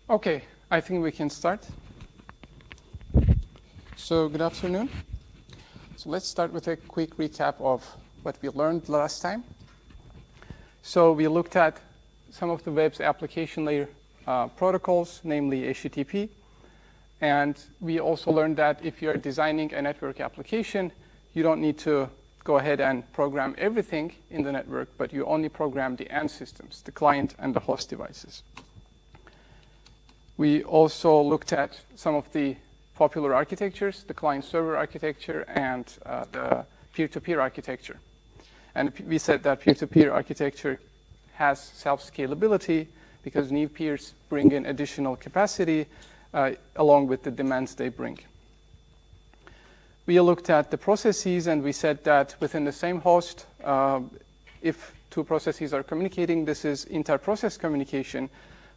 Okay, I think we can start. So good afternoon. So let's start with a quick recap of what we learned last time. So we looked at some of the web's application layer protocols, namely HTTP. And we also learned that if you're designing a network application, you don't need to go ahead and program everything in the network, but you only program the end systems, the client and the host devices. We also looked at some of the popular architectures, the client-server architecture and the peer-to-peer architecture. And we said that peer-to-peer architecture has self-scalability because new peers bring in additional capacity along with the demands they bring. We looked at the processes, and we said that within the same host, if two processes are communicating, this is inter-process communication.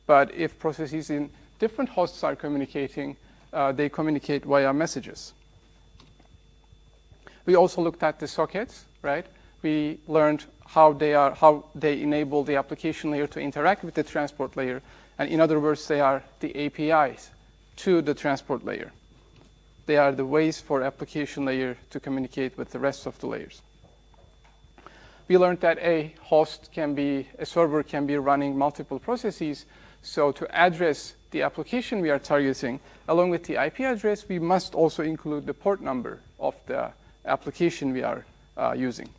But if processes in different hosts are communicating, they communicate via messages. We also looked at the sockets, right? We learned how they enable the application layer to interact with the transport layer. And in other words, they are the APIs to the transport layer. They are the ways for application layer to communicate with the rest of the layers. We learned that a server can be running multiple processes. So to address the application we are targeting, along with the IP address, we must also include the port number of the application we are using.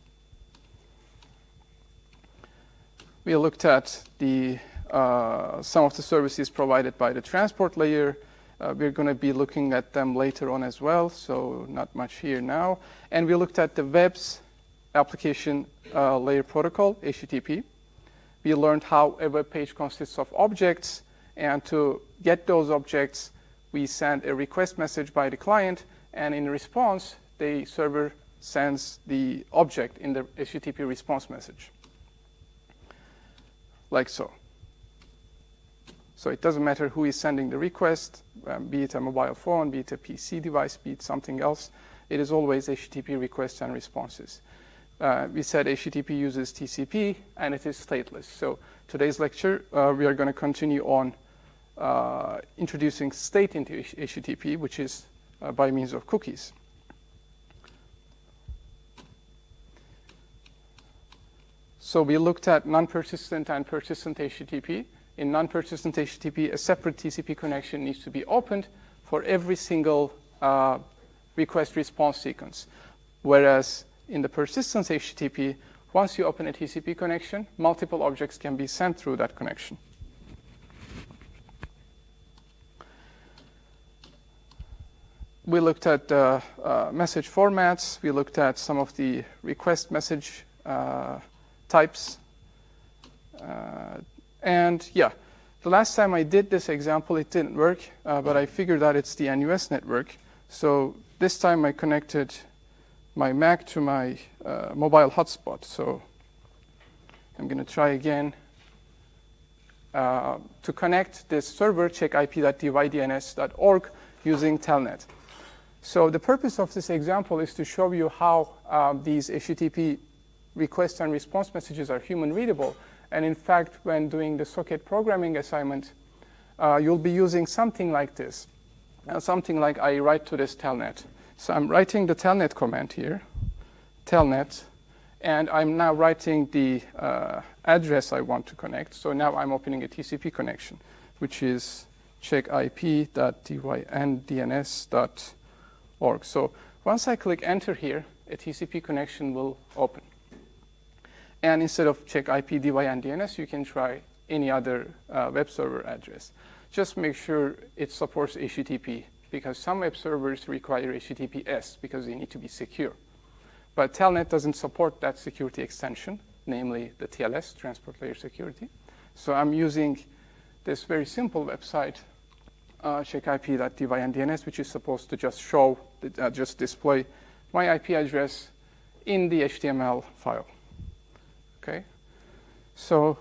We looked at some of the services provided by the transport layer. We're going to be looking at them later on as well, so not much here now. And we looked at the web's application layer protocol, HTTP. We learned how a web page consists of objects, and to get those objects, we send a request message by the client, and in response, the server sends the object in the HTTP response message, like so. So it doesn't matter who is sending the request, be it a mobile phone, be it a PC device, be it something else. It is always HTTP requests and responses. We said HTTP uses TCP, and it is stateless. So today's lecture, we are going to continue on introducing state into HTTP, which is by means of cookies. So we looked at non-persistent and persistent HTTP. In non-persistent HTTP, a separate TCP connection needs to be opened for every single request-response sequence. Whereas in the persistent HTTP, once you open a TCP connection, multiple objects can be sent through that connection. We looked at message formats. We looked at some of the request message types. And yeah, the last time I did this example, it didn't work, but I figured out it's the NUS network. So this time I connected my Mac to my mobile hotspot. So I'm going to try again to connect this server, checkip.dydns.org, using telnet. So the purpose of this example is to show you how these HTTP request and response messages are human readable. And in fact, when doing the socket programming assignment, you'll be using something like this. Something like I write to this telnet. So I'm writing the telnet command here, telnet, and I'm now writing the address I want to connect. So now I'm opening a TCP connection, which is checkip.dydns.org. So once I click enter here, a TCP connection will open. And instead of check IP, DY, and DNS, you can try any other web server address. Just make sure it supports HTTP, because some web servers require HTTPS because they need to be secure. But Telnet doesn't support that security extension, namely the TLS, Transport Layer Security. So I'm using this very simple website, checkip.dydns, which is supposed to just show, just display my IP address in the HTML file. Okay, so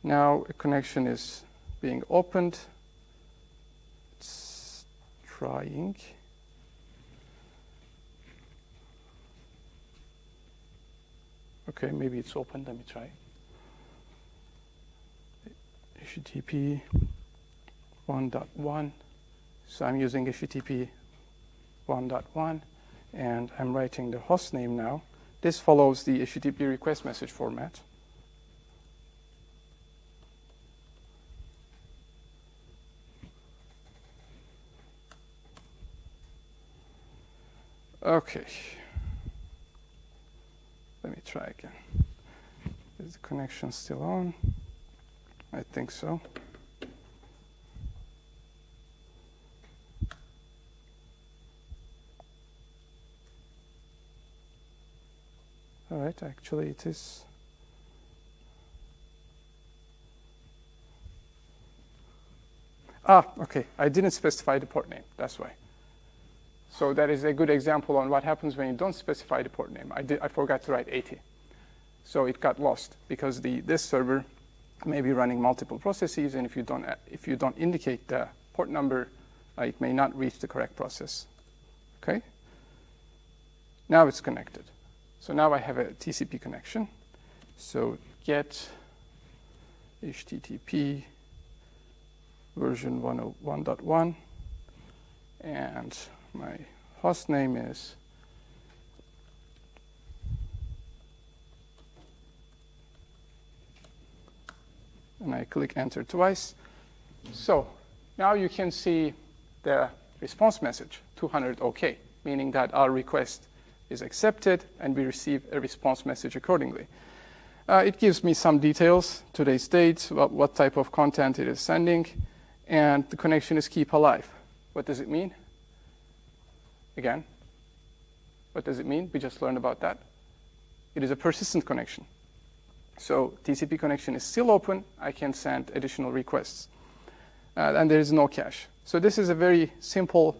now a connection is being opened. It's trying. Okay, maybe it's open. Let me try. HTTP 1.1. So I'm using HTTP 1.1, and I'm writing the host name now. This follows the HTTP request message format. Okay. Let me try again. Is the connection still on? I think so. All right, actually it is. Okay, I didn't specify the port name, that's why. So that is a good example on what happens when you don't specify the port name. I forgot to write 80. So it got lost because this server may be running multiple processes, and if you don't indicate the port number, it may not reach the correct process. Okay? Now it's connected. So now I have a TCP connection. So get HTTP version 101.1, and my host name is and I click enter twice. So now you can see the response message, 200 OK, meaning that our request is accepted and we receive a response message accordingly. It gives me some details, today's date, what type of content it is sending, and the connection is keep alive. What does it mean? Again, what does it mean? We just learned about that. It is a persistent connection. So TCP connection is still open. I can send additional requests. And there is no cache. So this is a very simple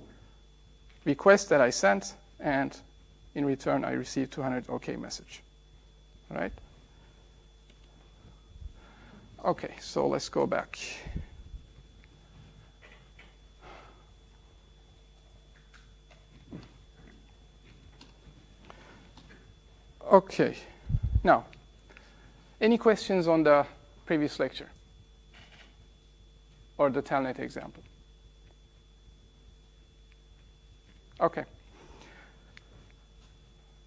request that I sent, and in return, I received 200 OK message. All right? OK, so let's go back. OK, now, any questions on the previous lecture or the telnet example? OK.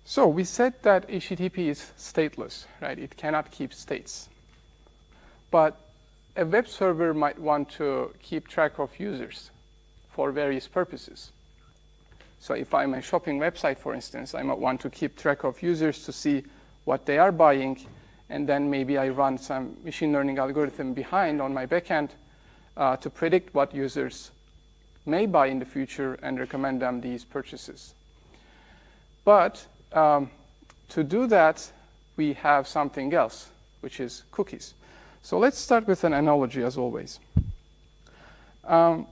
So we said that HTTP is stateless, right? It cannot keep states. But a web server might want to keep track of users for various purposes. So if I'm a shopping website, for instance, I might want to keep track of users to see what they are buying, and then maybe I run some machine learning algorithm behind on my backend to predict what users may buy in the future and recommend them these purchases. But to do that, we have something else, which is cookies. So let's start with an analogy, as always. So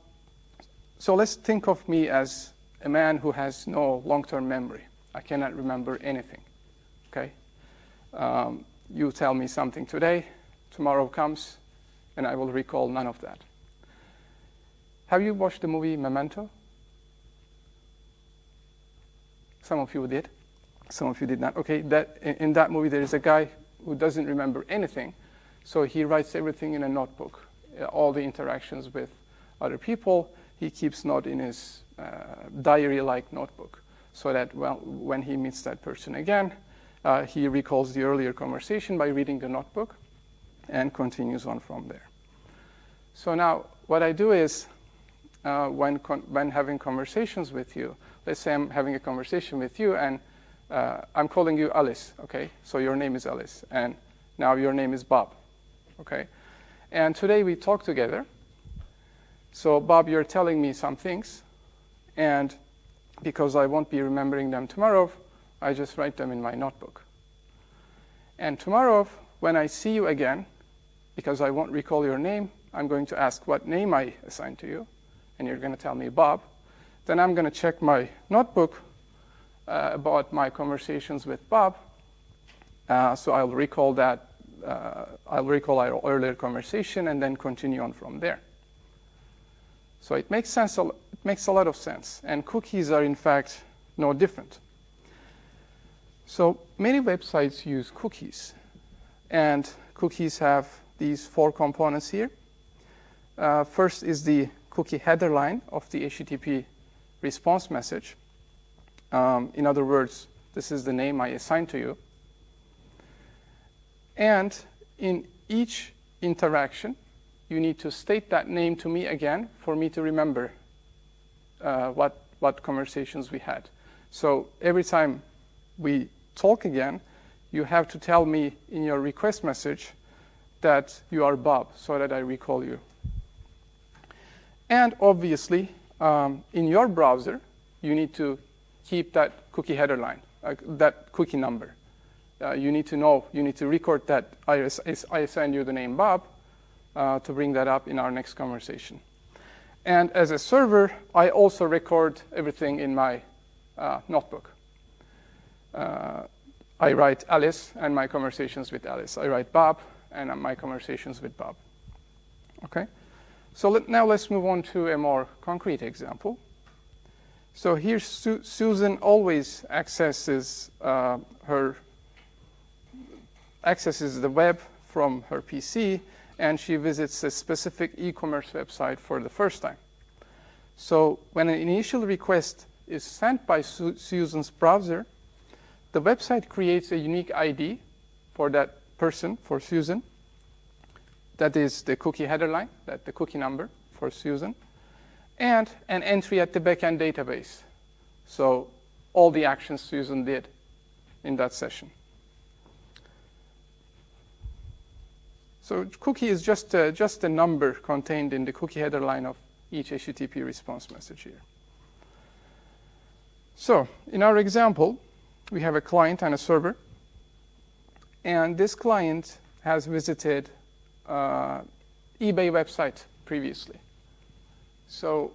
let's think of me as a man who has no long-term memory. I cannot remember anything. Okay? You tell me something today, tomorrow comes, and I will recall none of that. Have you watched the movie Memento? Some of you did. Some of you did not. Okay, in that movie, there is a guy who doesn't remember anything, so he writes everything in a notebook, all the interactions with other people. He keeps note in his diary-like notebook, so that when he meets that person again, he recalls the earlier conversation by reading the notebook and continues on from there. So now what I do is when having conversations with you, let's say I'm having a conversation with you and I'm calling you Alice, okay? So your name is Alice, and now your name is Bob, okay? And today we talk together. So Bob, you're telling me some things, and because I won't be remembering them tomorrow, I just write them in my notebook. And tomorrow, when I see you again, because I won't recall your name, I'm going to ask what name I assigned to you, and you're going to tell me Bob. Then I'm going to check my notebook about my conversations with Bob. So I'll recall that. I'll recall our earlier conversation and then continue on from there. So it makes sense. It makes a lot of sense. And cookies are, in fact, no different. So many websites use cookies. And cookies have these 4 components here. First is the cookie header line of the HTTP response message. In other words, this is the name I assigned to you. And in each interaction, you need to state that name to me again for me to remember what conversations we had. So every time we talk again, you have to tell me in your request message that you are Bob so that I recall you. And obviously, in your browser, you need to keep that cookie header line, that cookie number. You need to know, you need to record that I assigned you the name Bob to bring that up in our next conversation. And as a server, I also record everything in my notebook. I write Alice and my conversations with Alice. I write Bob and my conversations with Bob. Okay? So now let's move on to a more concrete example. So here Susan always accesses the web from her PC, and she visits a specific e-commerce website for the first time. So when an initial request is sent by Susan's browser, the website creates a unique ID for that person, for Susan. That is the cookie header line, the cookie number for Susan, and an entry at the backend database. So all the actions Susan did in that session. So cookie is just a number contained in the cookie header line of each HTTP response message here. So in our example, we have a client and a server. And this client has visited eBay website previously. So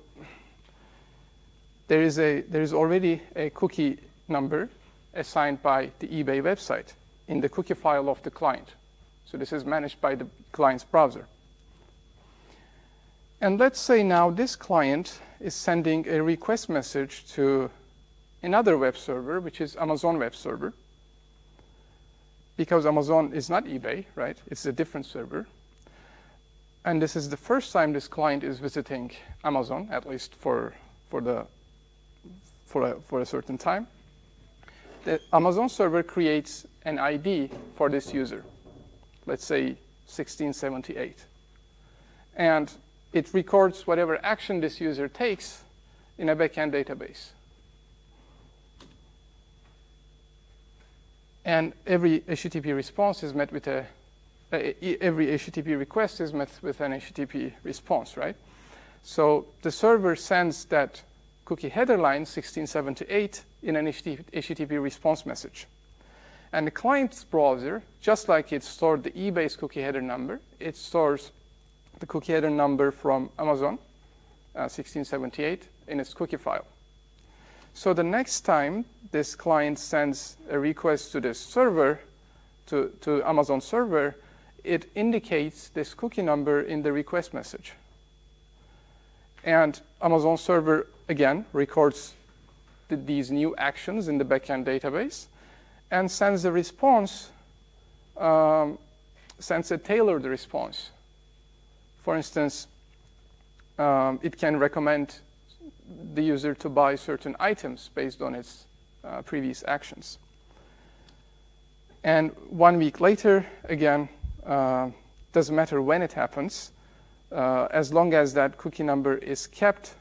there is already a cookie number assigned by the eBay website in the cookie file of the client. So this is managed by the client's browser. And let's say now this client is sending a request message to another web server, which is Amazon web server. Because Amazon is not eBay, right? It's a different server. And this is the first time this client is visiting Amazon, at least for a certain time. The Amazon server creates an ID for this user, let's say 1678. And it records whatever action this user takes in a backend database. And every HTTP response is met with every HTTP request is met with an HTTP response, right? So the server sends that cookie header line 1678 in an HTTP response message. And the client's browser, just like it stored the eBay's cookie header number, it stores the cookie header number from Amazon, 1678, in its cookie file. So the next time this client sends a request to this server, to Amazon server, it indicates this cookie number in the request message. And Amazon server, again, records these new actions in the backend database and sends a response, sends a tailored response. For instance, it can recommend the user to buy certain items based on its previous actions. And 1 week later, again, doesn't matter when it happens, as long as that cookie number is kept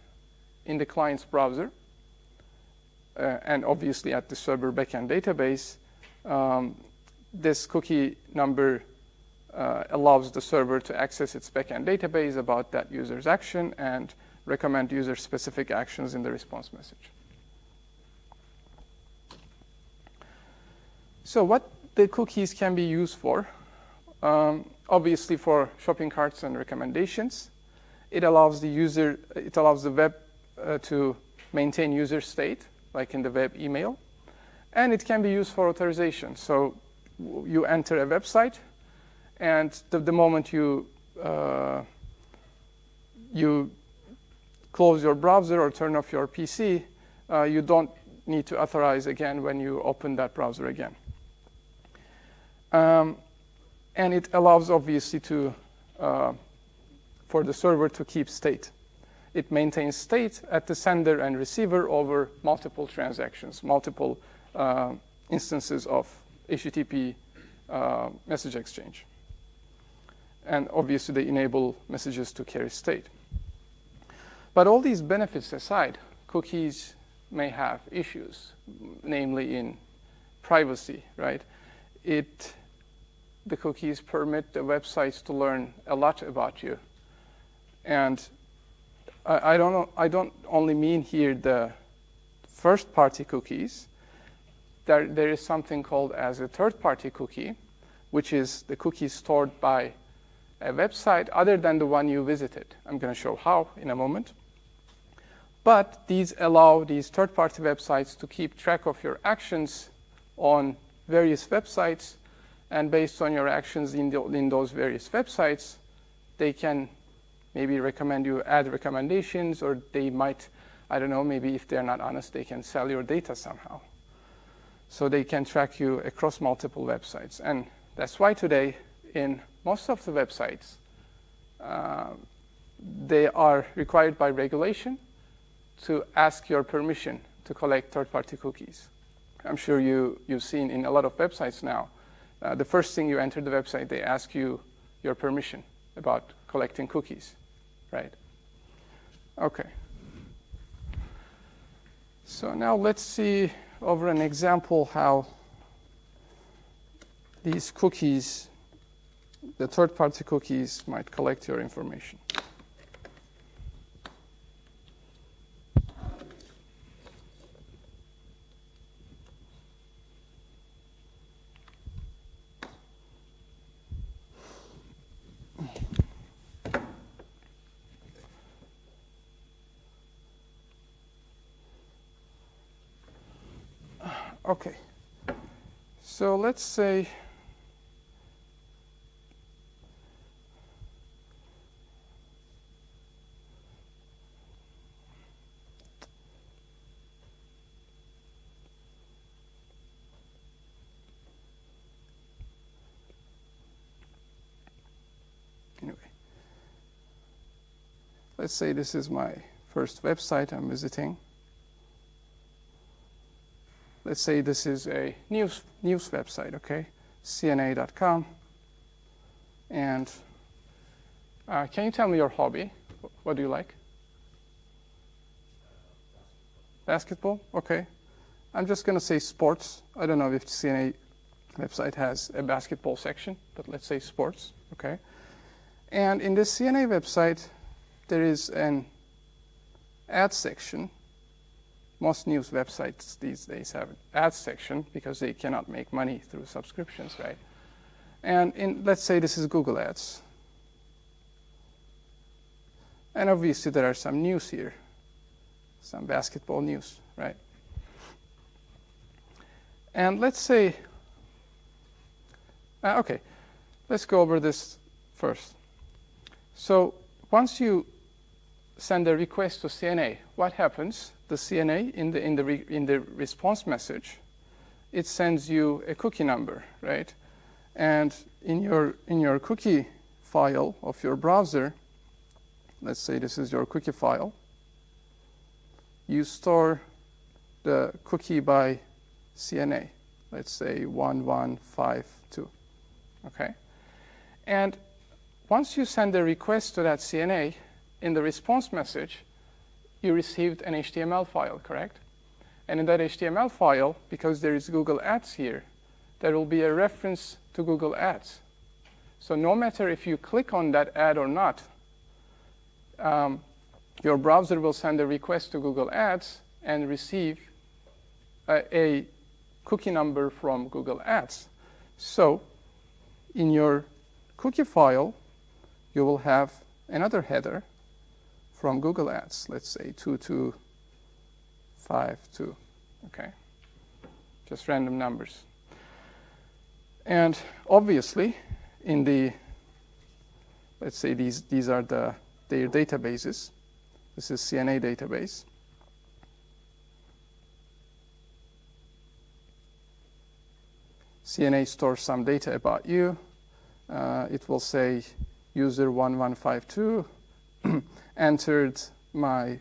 in the client's browser, and obviously at the server backend database, this cookie number allows the server to access its backend database about that user's action and recommend user-specific actions in the response message. So what the cookies can be used for? Obviously for shopping carts and recommendations. It allows the web to maintain user state, like in the web email. And it can be used for authorization. So you enter a website, and the moment you close your browser or turn off your PC, you don't need to authorize again when you open that browser again. And it allows, obviously, for for the server to keep state. It maintains state at the sender and receiver over multiple transactions, multiple instances of HTTP message exchange. And obviously, they enable messages to carry state. But all these benefits aside, cookies may have issues, namely in privacy, right? The cookies permit the websites to learn a lot about you. And I don't only mean here the first-party cookies. There is something called as a third-party cookie, which is the cookie stored by a website other than the one you visited. I'm going to show how in a moment. But these allow these third-party websites to keep track of your actions on various websites, and based on your actions in those various websites, they can maybe recommend you ad recommendations, or they might, I don't know, maybe if they're not honest, they can sell your data somehow. So they can track you across multiple websites. And that's why today, in most of the websites, they are required by regulation to ask your permission to collect third-party cookies. I'm sure you've seen in a lot of websites now, the first thing you enter the website, they ask you your permission about collecting cookies, right? Okay. So now let's see over an example how these cookies, the third-party cookies, might collect your information. Okay, so let's say anyway, let's say this is my first website I'm visiting. Let's say this is a news website, okay, cna.com. And can you tell me your hobby? What do you like? Basketball? Okay. I'm just going to say sports. I don't know if the CNA website has a basketball section, but let's say sports, okay? And in this CNA website, there is an ad section. Most news websites these days have an ads section because they cannot make money through subscriptions, right? And let's say this is Google Ads. And obviously there are some news here, some basketball news, right? And let's say, okay, let's go over this first. So once you send a request to CNA, what happens? The CNA in the response message, it sends you a cookie number, right? And in your cookie file of your browser, let's say this is your cookie file, you store the cookie by CNA. Let's say 1152, okay? And once you send a request to that CNA, in the response message, you received an HTML file, correct? And in that HTML file, because there is Google Ads here, there will be a reference to Google Ads. So no matter if you click on that ad or not, your browser will send a request to Google Ads and receive a cookie number from Google Ads. So in your cookie file, you will have another header from Google Ads, let's say 2252, okay? Just random numbers. And obviously, in the, let's say these are their databases. This is CNA database. CNA stores some data about you. It will say user 1152 entered my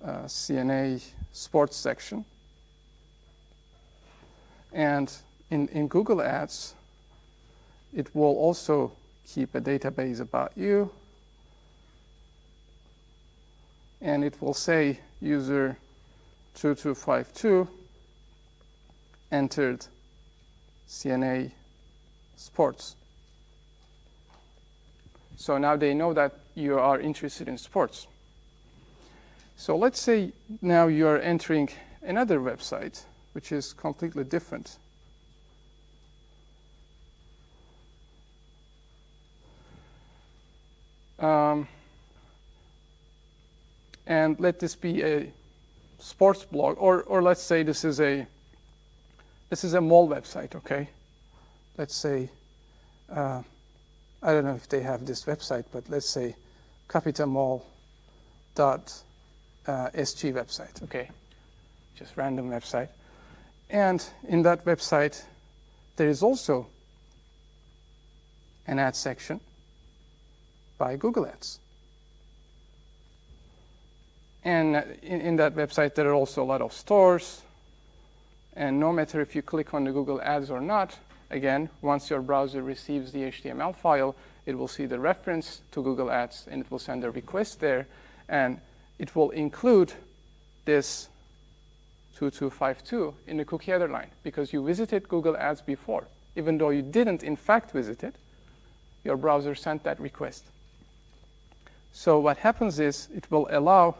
CNA sports section. And in Google Ads, it will also keep a database about you. And it will say user 2252 entered CNA sports. So now they know that you are interested in sports. So let's say now you are entering another website, which is completely different. And let this be a sports blog, or let's say this is a mall website, okay? Let's say, I don't know if they have this website, but let's say capitamall.sg website, okay? Just random website. And in that website, there is also an ad section by Google Ads. And in that website, there are also a lot of stores. And no matter if you click on the Google Ads or not, again, once your browser receives the HTML file, it will see the reference to Google Ads, and it will send a request there. And it will include this 2252 in the cookie header line, because you visited Google Ads before. Even though you didn't, in fact, visit it, your browser sent that request. So what happens is it will allow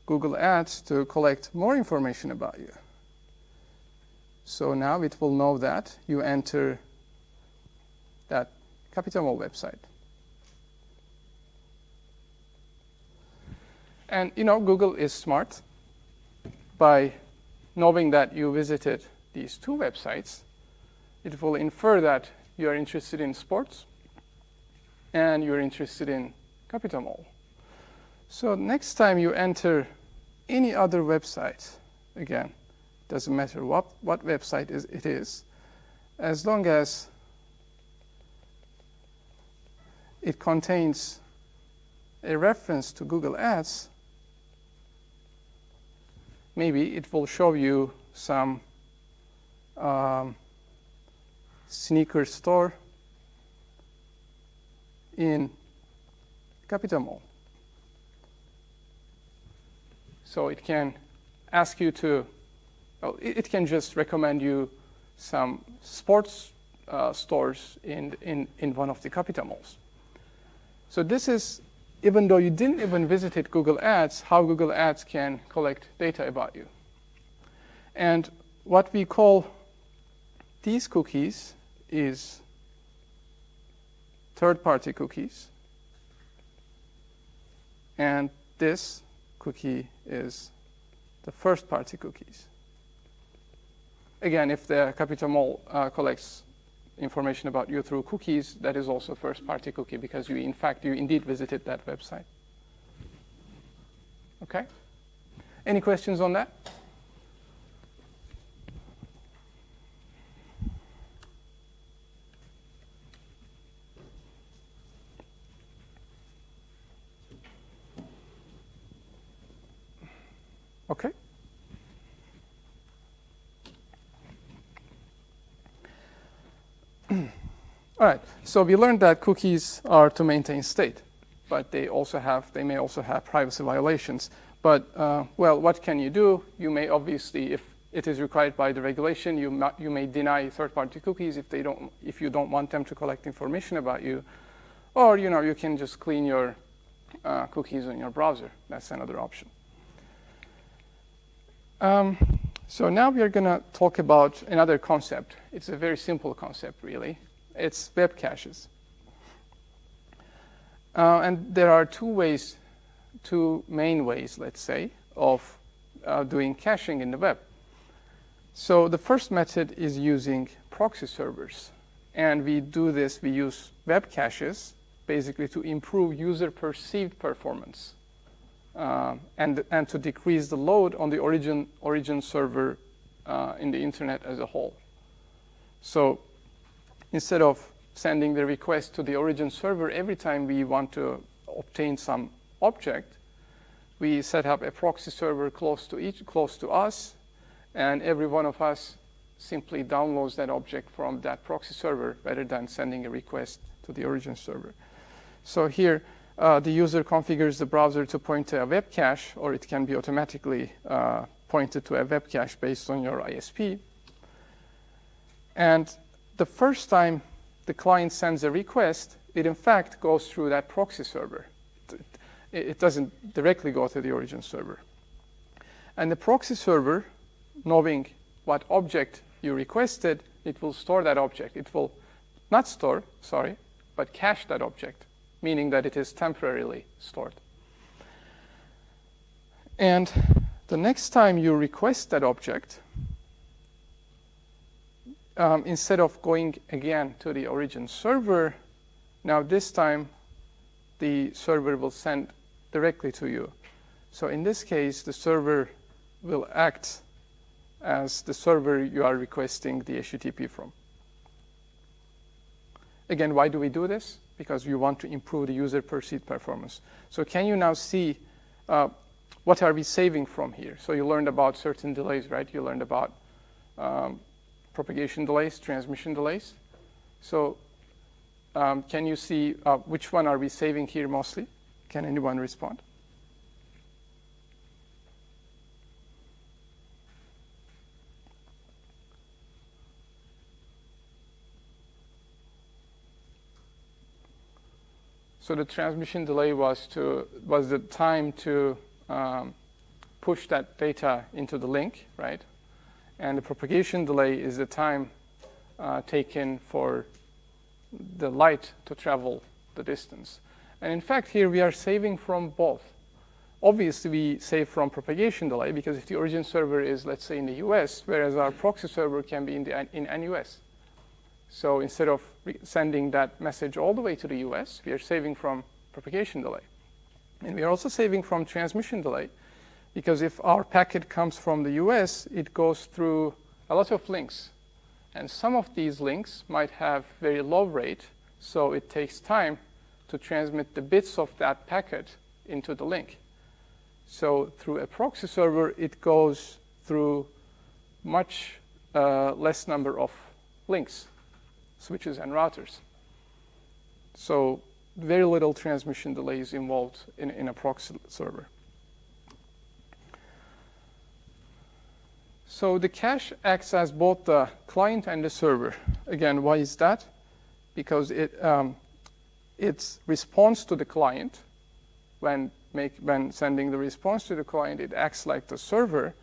Google Ads to collect more information about you. So now it will know that you enter that capitamall website. And Google is smart. By knowing that you visited these two websites, it will infer that you are interested in sports and you're interested in capitamall. So next time you enter any other website, again, doesn't matter what website it is, as long as it contains a reference to Google Ads, maybe it will show you some sneaker store in capitamall. So it can ask you to, it can just recommend you some sports stores in one of the capitamalls. So this is, even though you didn't even visit Google Ads, how Google Ads can collect data about you. And what we call these cookies is third-party cookies. And this cookie is the first-party cookies. Again, if the capitamall collects information about you through cookies, that is also first-party cookie, because you indeed visited that website. Okay? Any questions on that? Okay. All right, so we learned that cookies are to maintain state, but they may also have privacy violations. But, well, what can you do? You may obviously, if it is required by the regulation, you may deny third-party cookies if you don't want them to collect information about you. Or, you can just clean your cookies in your browser. That's another option. So now we are going to talk about another concept. It's a very simple concept, really. It's web caches. And there are two main ways, let's say, of doing caching in the web. So the first method is using proxy servers. And we use web caches, basically to improve user perceived performance. And to decrease the load on the origin server in the internet as a whole. So instead of sending the request to the origin server every time we want to obtain some object, we set up a proxy server close to us, and every one of us simply downloads that object from that proxy server rather than sending a request to the origin server. So here, the user configures the browser to point to a web cache, or it can be automatically pointed to a web cache based on your ISP. And the first time the client sends a request, it in fact goes through that proxy server. It doesn't directly go to the origin server. And the proxy server, knowing what object you requested, it will store that object. It will not store, sorry, but cache that object, meaning that it is temporarily stored. And the next time you request that object, instead of going again to the origin server, now this time the server will send directly to you. So in this case, the server will act as the server you are requesting the HTTP from. Again, why do we do this? Because we want to improve the user perceived performance. So can you now see what are we saving from here? So you learned about certain delays, right? You learned about propagation delays, transmission delays. So can you see which one are we saving here mostly? Can anyone respond? So the transmission delay was the time to push that data into the link, right? And the propagation delay is the time taken for the light to travel the distance. And in fact, here we are saving from both. Obviously, we save from propagation delay because if the origin server is, let's say, in the US, whereas our proxy server can be in NUS. So instead of sending that message all the way to the US, we are saving from propagation delay. And we are also saving from transmission delay because if our packet comes from the US, it goes through a lot of links. And some of these links might have very low rate, so it takes time to transmit the bits of that packet into the link. So through a proxy server, it goes through much less number of links, switches, and routers. So very little transmission delay is involved in a proxy server. So the cache acts as both the client and the server. Again, why is that? Because its response to the client, when sending the response to the client, it acts like the server,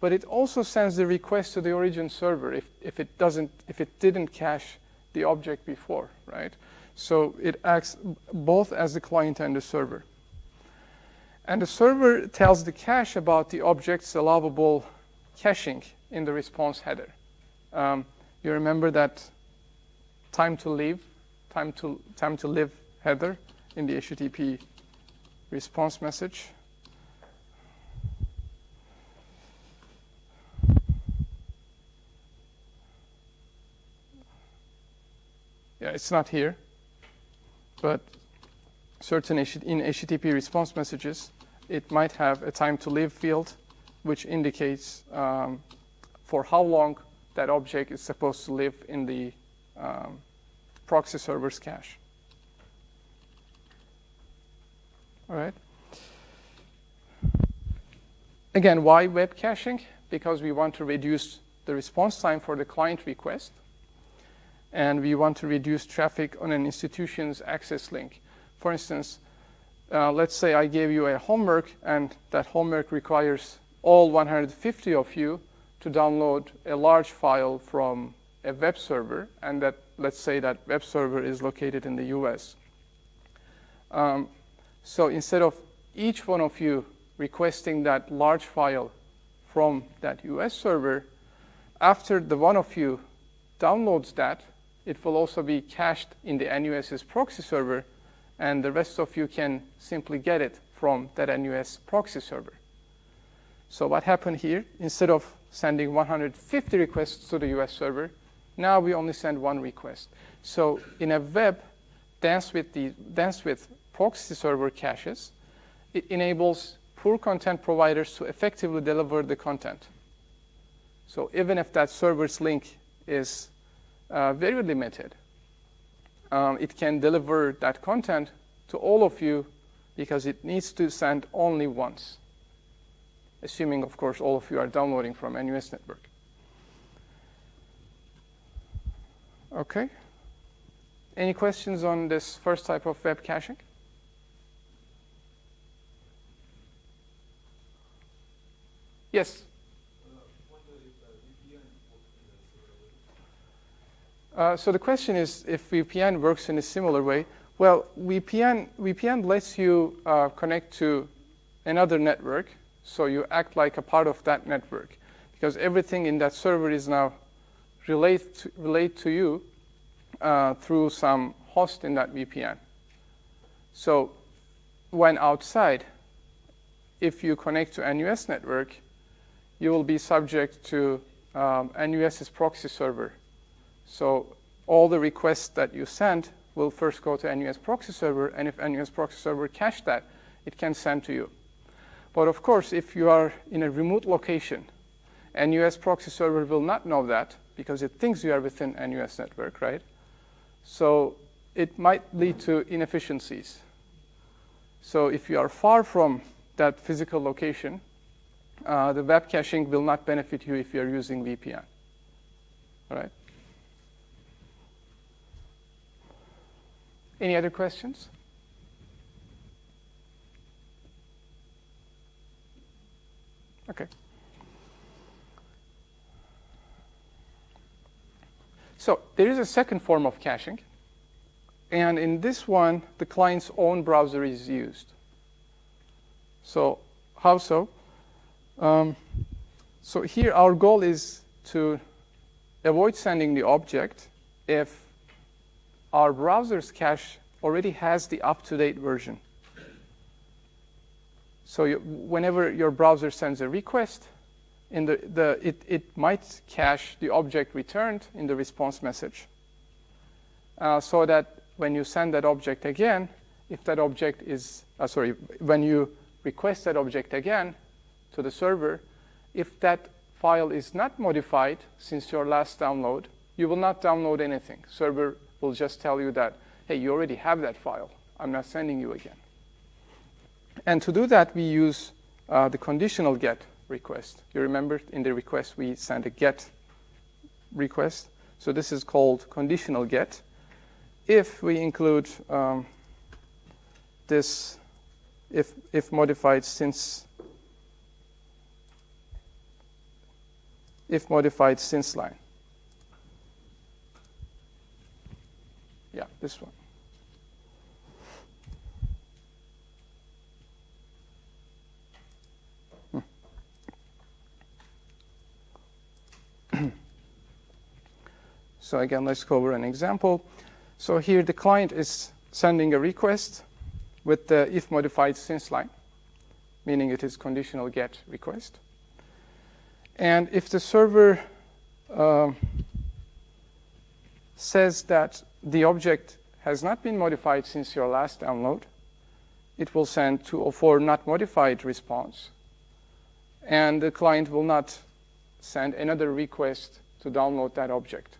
but it also sends the request to the origin server if it didn't cache the object before, right? So it acts both as the client and the server. And the server tells the cache about the object's allowable caching in the response header. You remember that time to live header in the HTTP response message? Yeah, it's not here, but certain in HTTP response messages, it might have a time to live field, which indicates for how long that object is supposed to live in the proxy server's cache. All right. Again, why web caching? Because we want to reduce the response time for the client request, and we want to reduce traffic on an institution's access link. For instance, let's say I gave you a homework, and that homework requires all 150 of you to download a large file from a web server, and that, let's say that web server is located in the US. So instead of each one of you requesting that large file from that US server, after the one of you downloads that, it will also be cached in the NUS's proxy server, and the rest of you can simply get it from that NUS proxy server. So what happened here? Instead of sending 150 requests to the US server, now we only send one request. So in a web, dense width proxy server caches, it enables poor content providers to effectively deliver the content. So even if that server's link is very limited, it can deliver that content to all of you because it needs to send only once, assuming, of course, all of you are downloading from NUS network. Okay. Any questions on this first type of web caching? Yes? So the question is if VPN works in a similar way. Well, VPN lets you connect to another network, so you act like a part of that network, because everything in that server is now relate to you through some host in that VPN. So when outside, if you connect to NUS network, you will be subject to NUS's proxy server. So all the requests that you send will first go to NUS proxy server, and if NUS proxy server cache that, it can send to you. But of course, if you are in a remote location, NUS proxy server will not know that because it thinks you are within NUS network, right? So it might lead to inefficiencies. So if you are far from that physical location, the web caching will not benefit you if you are using VPN, all right? Any other questions? Okay. So there is a second form of caching. And in this one, the client's own browser is used. So how so? So here our goal is to avoid sending the object if our browser's cache already has the up-to-date version. So whenever your browser sends a request, it might cache the object returned in the response message, so that when you send that object again, if that object is, when you request that object again to the server, if that file is not modified since your last download, you will not download anything. Server will just tell you that, hey, you already have that file. I'm not sending you again. And to do that, we use the conditional get request. You remember in the request, we send a get request. So this is called conditional get. If we include this if modified since line. Yeah, this one. So again, let's cover an example. So here the client is sending a request with the if modified since line, meaning it is conditional get request. And if the server says that the object has not been modified since your last download, it will send 204 not modified response. And the client will not send another request to download that object.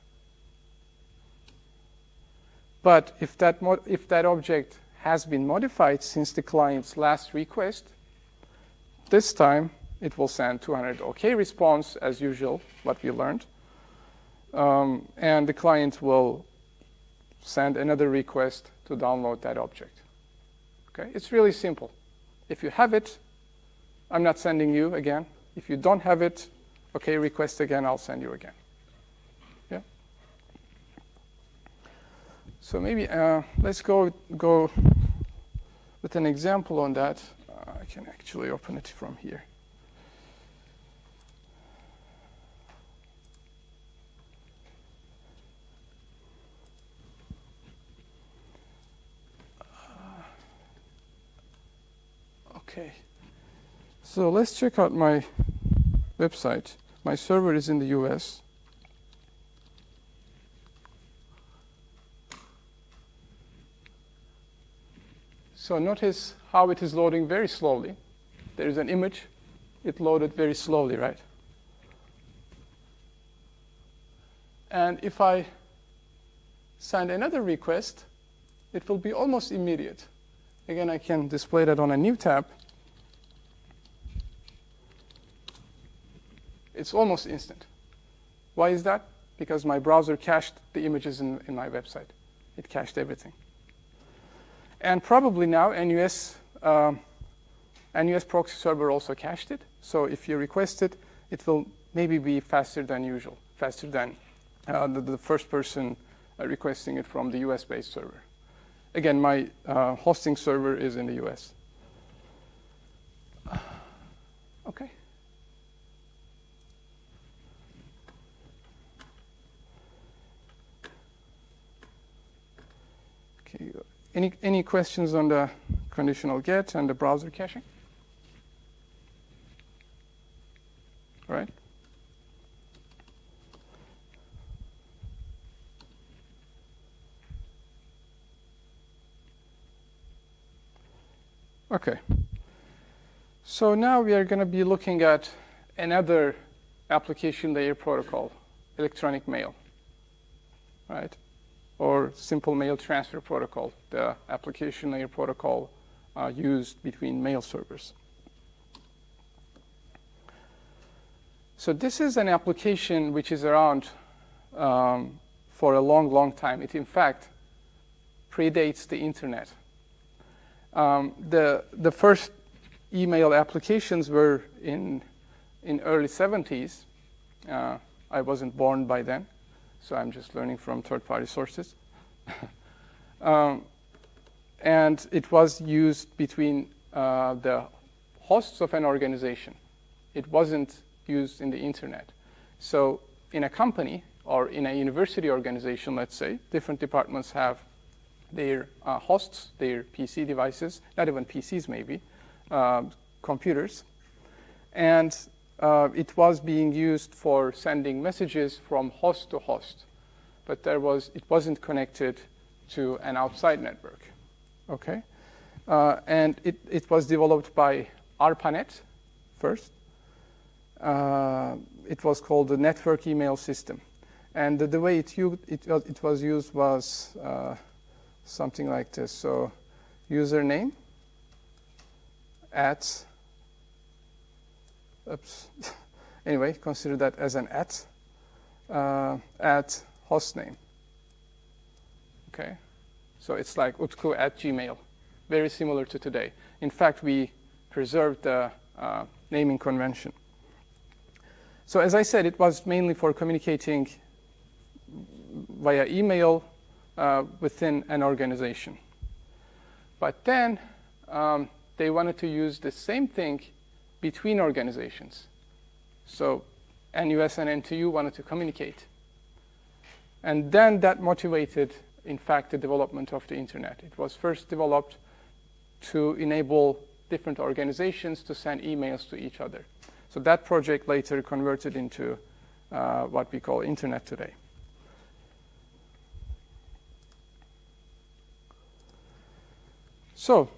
But if that object has been modified since the client's last request, this time it will send 200 OK response, as usual, what we learned. And the client will send another request to download that object. Okay, it's really simple. If you have it, I'm not sending you again. If you don't have it, OK, request again, I'll send you again. Yeah. So maybe let's go with an example on that. I can actually open it from here. Okay, so let's check out my website. My server is in the US. So notice how it is loading very slowly. There is an image. It loaded very slowly, right? And if I send another request, it will be almost immediate. Again, I can display that on a new tab. It's almost instant. Why is that? Because my browser cached the images in my website. It cached everything. And probably now NUS proxy server also cached it. So if you request it, it will maybe be faster than usual, faster than the first person requesting it from the US-based server. Again, my hosting server is in the US. Okay. Okay. Any questions on the conditional get and the browser caching? All right. Okay. So now we are going to be looking at another application layer protocol, electronic mail, right? Or simple mail transfer protocol, the application layer protocol used between mail servers. So this is an application which is around for a long, long time. It, in fact, predates the internet. The first email applications were in early 70s. I wasn't born by then, so I'm just learning from third-party sources. And it was used between the hosts of an organization. It wasn't used in the internet. So in a company or in a university organization, let's say, different departments have their hosts, their PC devices, not even PCs maybe, computers. And it was being used for sending messages from host to host. But it wasn't connected to an outside network. Okay? And it was developed by ARPANET first. It was called the Network Email System. And the way it was used was something like this. So username at, oops. Anyway, consider that as an at hostname. Okay? So it's like utku@gmail, very similar to today. In fact, we preserved the naming convention. So as I said, it was mainly for communicating via email within an organization. But then they wanted to use the same thing between organizations. So NUS and NTU wanted to communicate. And then that motivated, in fact, the development of the internet. It was first developed to enable different organizations to send emails to each other. So that project later converted into what we call internet today. So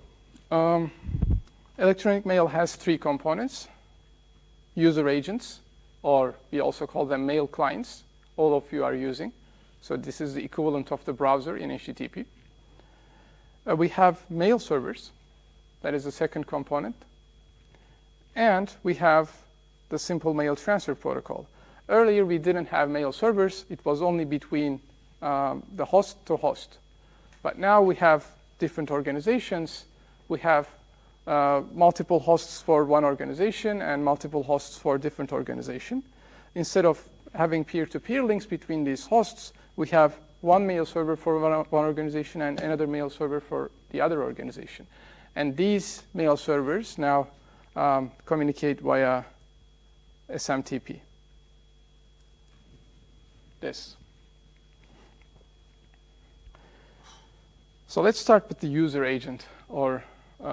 electronic mail has three components: user agents, or we also call them mail clients, all of you are using. So this is the equivalent of the browser in HTTP. We have mail servers. That is the second component. And we have the simple mail transfer protocol. Earlier, we didn't have mail servers. It was only between the host to host. But now we have different organizations. We have multiple hosts for one organization and multiple hosts for a different organization. Instead of having peer-to-peer links between these hosts, we have one mail server for one organization and another mail server for the other organization. And these mail servers now communicate via SMTP. This. So let's start with the user agent, or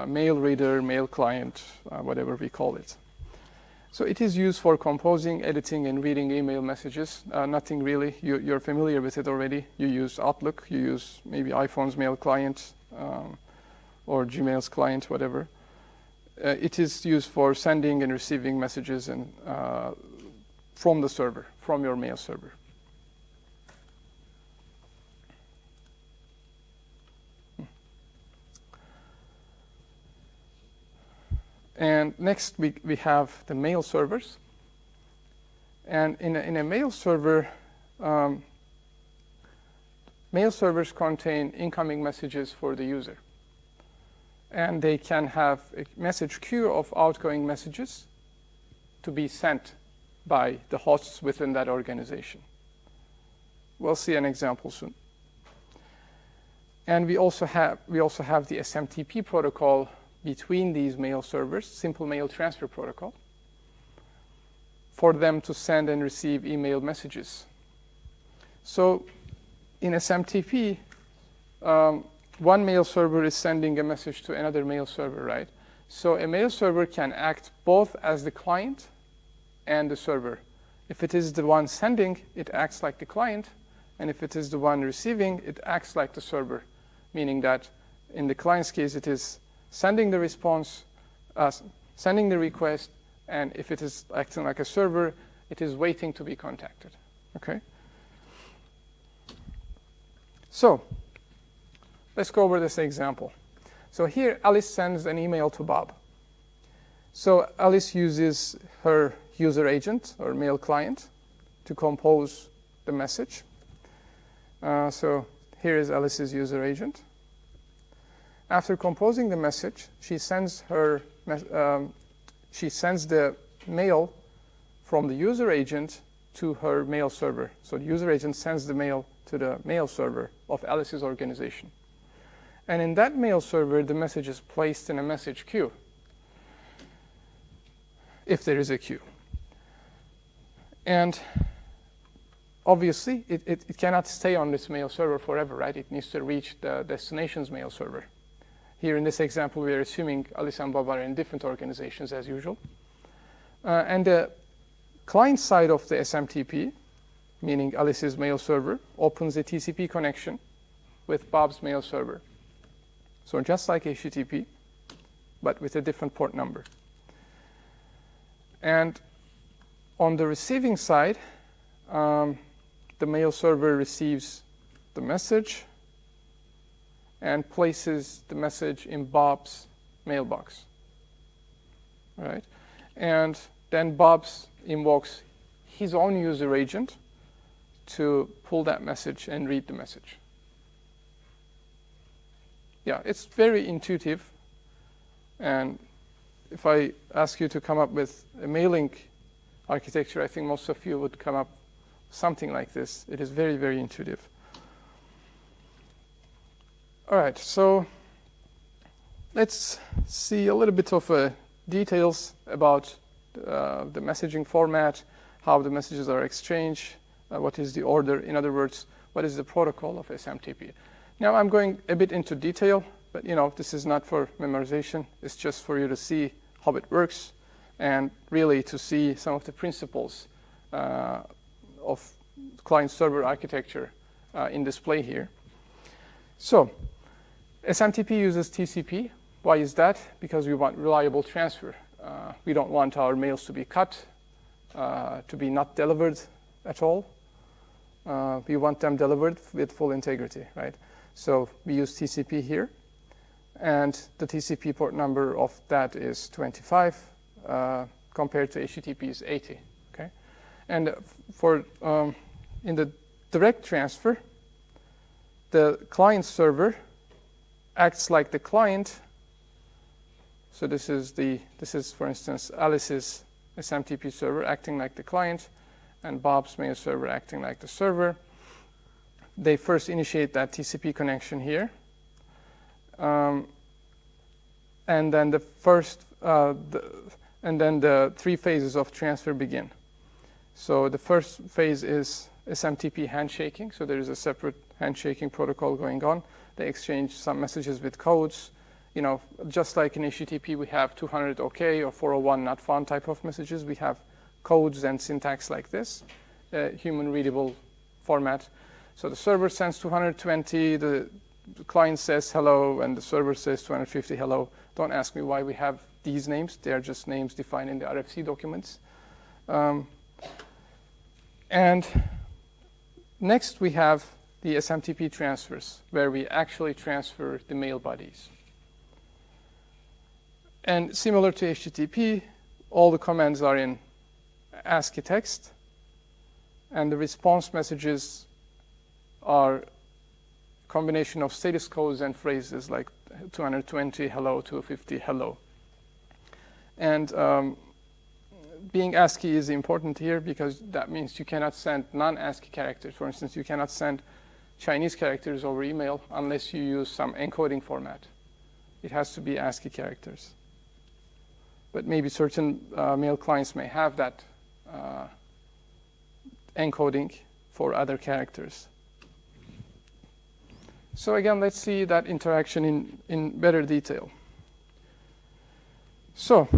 mail reader, mail client, whatever we call it. So it is used for composing, editing, and reading email messages. Nothing really. You're familiar with it already. You use Outlook. You use maybe iPhone's mail client. or Gmail's client, whatever. It is used for sending and receiving messages and from the server, from your mail server. And next, we have the mail servers. And in a mail server, mail servers contain incoming messages for the user. And they can have a message queue of outgoing messages to be sent by the hosts within that organization. We'll see an example soon. And we also have the SMTP protocol between these mail servers, simple mail transfer protocol, for them to send and receive email messages. So in SMTP, one mail server is sending a message to another mail server, right? So a mail server can act both as the client and the server. If it is the one sending, it acts like the client, and if it is the one receiving, it acts like the server, meaning that in the client's case, it is sending the response, sending the request, and if it is acting like a server, it is waiting to be contacted, okay? So let's go over this example. So here, Alice sends an email to Bob. So Alice uses her user agent or mail client to compose the message. So here is Alice's user agent. After composing the message, she sends the mail from the user agent to her mail server. So the user agent sends the mail to the mail server of Alice's organization. And in that mail server, the message is placed in a message queue, if there is a queue. And obviously, it cannot stay on this mail server forever, right? It needs to reach the destination's mail server. Here in this example, we are assuming Alice and Bob are in different organizations as usual. And the client side of the SMTP, meaning Alice's mail server, opens a TCP connection with Bob's mail server. So just like HTTP, but with a different port number. And on the receiving side, the mail server receives the message and places the message in Bob's mailbox, right? And then Bob invokes his own user agent to pull that message and read the message. Yeah, it's very intuitive. And if I ask you to come up with a mailing architecture, I think most of you would come up something like this. It is very, very intuitive. All right, so let's see a little bit of details about the messaging format, how the messages are exchanged, what is the order. In other words, what is the protocol of SMTP. Now I'm going a bit into detail, but this is not for memorization. It's just for you to see how it works and really to see some of the principles of client-server architecture in display here. So SMTP uses TCP. Why is that? Because we want reliable transfer. We don't want our mails to be cut, to be not delivered at all. We want them delivered with full integrity, right? So we use TCP here. And the TCP port number of that is 25 compared to HTTP is 80, okay? And for in the direct transfer, the client server acts like the client. So this is for instance Alice's SMTP server acting like the client, and Bob's mail server acting like the server. They first initiate that TCP connection here, and then the three phases of transfer begin. So the first phase is SMTP handshaking. So there is a separate handshaking protocol going on. They exchange some messages with codes. Just like in HTTP, we have 200 OK or 401 not found type of messages. We have codes and syntax like this, human readable format. So the server sends 220, the the client says hello and the server says 250 hello. Don't ask me why we have these names. They are just names defined in the RFC documents. And next we have the SMTP transfers, where we actually transfer the mail bodies. And similar to HTTP, all the commands are in ASCII text, and the response messages are a combination of status codes and phrases like 220 hello, 250 hello. And being ASCII is important here because that means you cannot send non-ASCII characters. For instance, you cannot send Chinese characters over email unless you use some encoding format. It has to be ASCII characters. But maybe certain mail clients may have that encoding for other characters. So again, let's see that interaction in better detail. So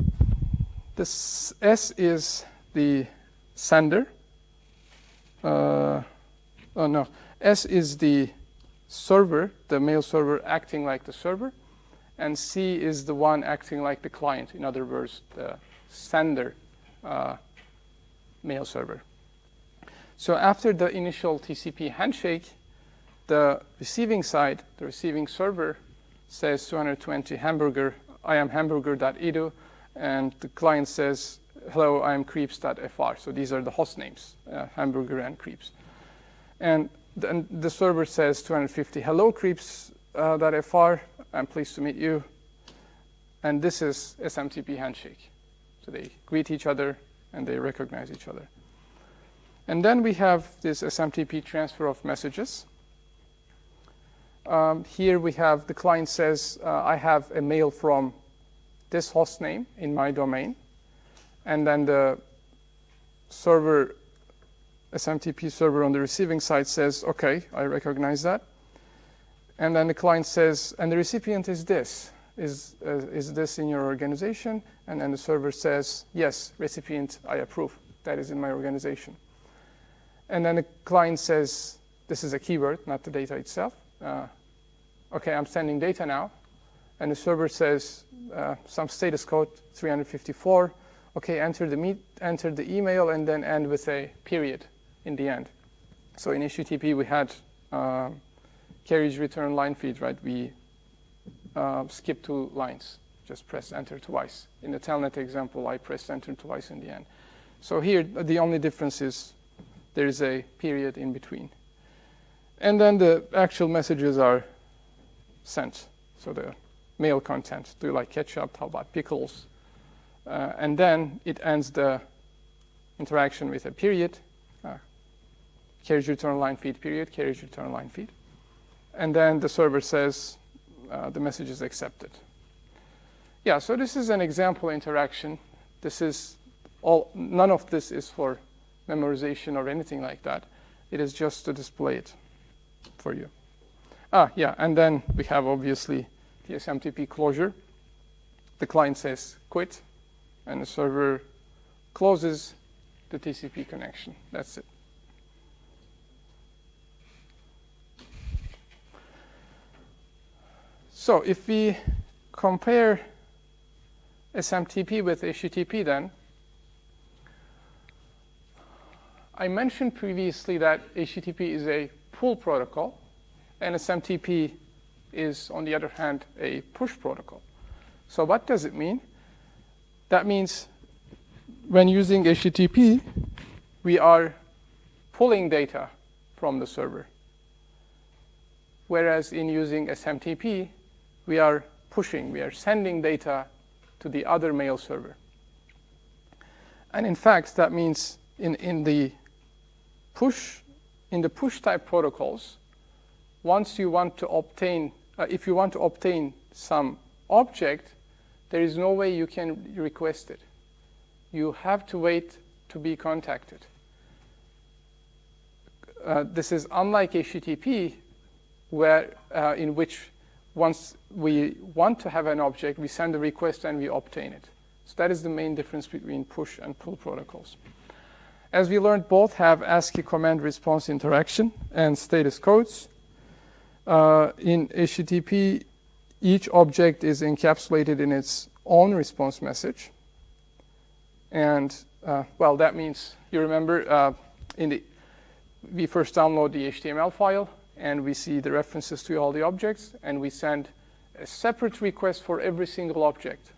this S is the sender. S is the server, the mail server acting like the server. And C is the one acting like the client. In other words, the sender mail server. So after the initial TCP handshake, the receiving side, the receiving server, says 220 hamburger, I am hamburger.edu, and the client says, hello, I am creeps.fr. So these are the host names, hamburger and creeps. And then the server says 250 hello creeps.fr, I'm pleased to meet you. And this is SMTP handshake. So they greet each other and they recognize each other. And then we have this SMTP transfer of messages. Here we have the client says, I have a mail from this host name in my domain. And then the server, SMTP server on the receiving side says, OK, I recognize that. And then the client says, and the recipient is this. Is this in your organization? And then the server says, yes, recipient, I approve. That is in my organization. And then the client says, this is a keyword, not the data itself. OK, I'm sending data now. And the server says, some status code, 354. OK, enter the email, and then end with a period in the end. So in HTTP, we had carriage return line feed, right? We skip 2 lines, just press enter twice. In the telnet example, I pressed enter twice in the end. So here, the only difference is there is a period in between. And then the actual messages are sent. So the mail content, do you like ketchup? How about pickles? And then it ends the interaction with a period, carriage return line feed period, carriage return line feed. And then the server says the message is accepted. Yeah, so this is an example interaction. This is all, none of this is for memorization or anything like that. It is just to display it for you. Yeah, and then we have obviously the SMTP closure. The client says quit, and the server closes the TCP connection. That's it. So if we compare SMTP with HTTP then, I mentioned previously that HTTP is a pull protocol, and SMTP is, on the other hand, a push protocol. So what does it mean? That means when using HTTP, we are pulling data from the server. Whereas in using SMTP, we are pushing, we are sending data to the other mail server. And in fact, that means in the push type protocols, once you want to obtain, if you want to obtain some object, there is no way you can request it. You have to wait to be contacted. This is unlike HTTP, where in which once we want to have an object, we send a request and we obtain it. So that is the main difference between push and pull protocols. As we learned, both have ASCII command response interaction and status codes. In HTTP, each object is encapsulated in its own response message. And, well, that means, you remember, we first download the HTML file, and we see the references to all the objects, and we send a separate request for every single object.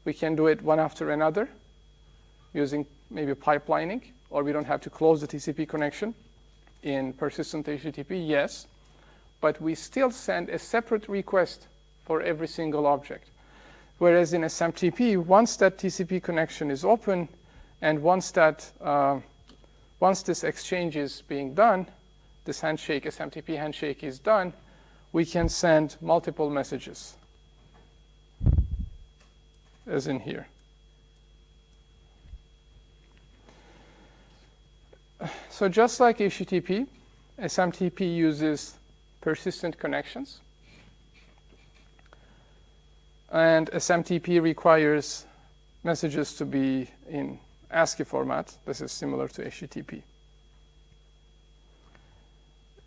We can do it one after another using maybe pipelining, or we don't have to close the TCP connection in persistent HTTP, yes. But we still send a separate request for every single object. Whereas in SMTP, once that TCP connection is open, and once this exchange is being done, this handshake, SMTP handshake is done, we can send multiple messages, as in here. So just like HTTP, SMTP uses persistent connections. And SMTP requires messages to be in ASCII format. This is similar to HTTP.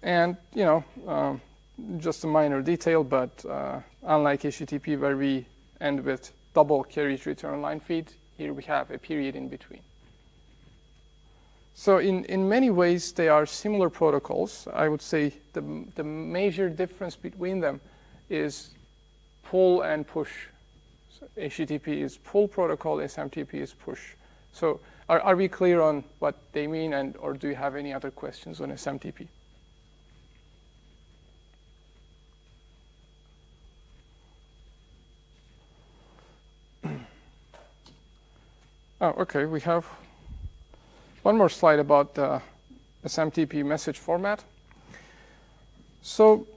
And, just a minor detail, but unlike HTTP where we end with double carriage return line feed, here we have a period in between. So in many ways, they are similar protocols. I would say the major difference between them is pull and push. So HTTP is pull protocol, SMTP is push. So are we clear on what they mean, or do you have any other questions on SMTP? Oh, okay, we have one more slide about the SMTP message format. So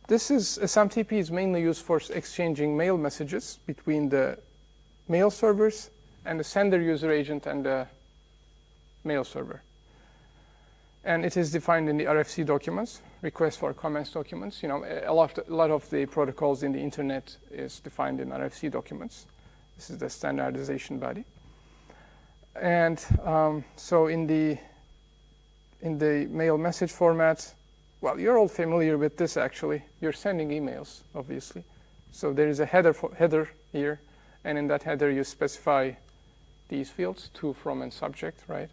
SMTP is mainly used for exchanging mail messages between the mail servers and the sender user agent and the mail server. And it is defined in the RFC documents, request for comments documents. A lot of the protocols in the internet is defined in RFC documents. This is the standardization body. And so in the mail message format, well, you're all familiar with this, actually. You're sending emails, obviously. So there is a header here. And in that header, you specify these fields, to, from, and subject, right?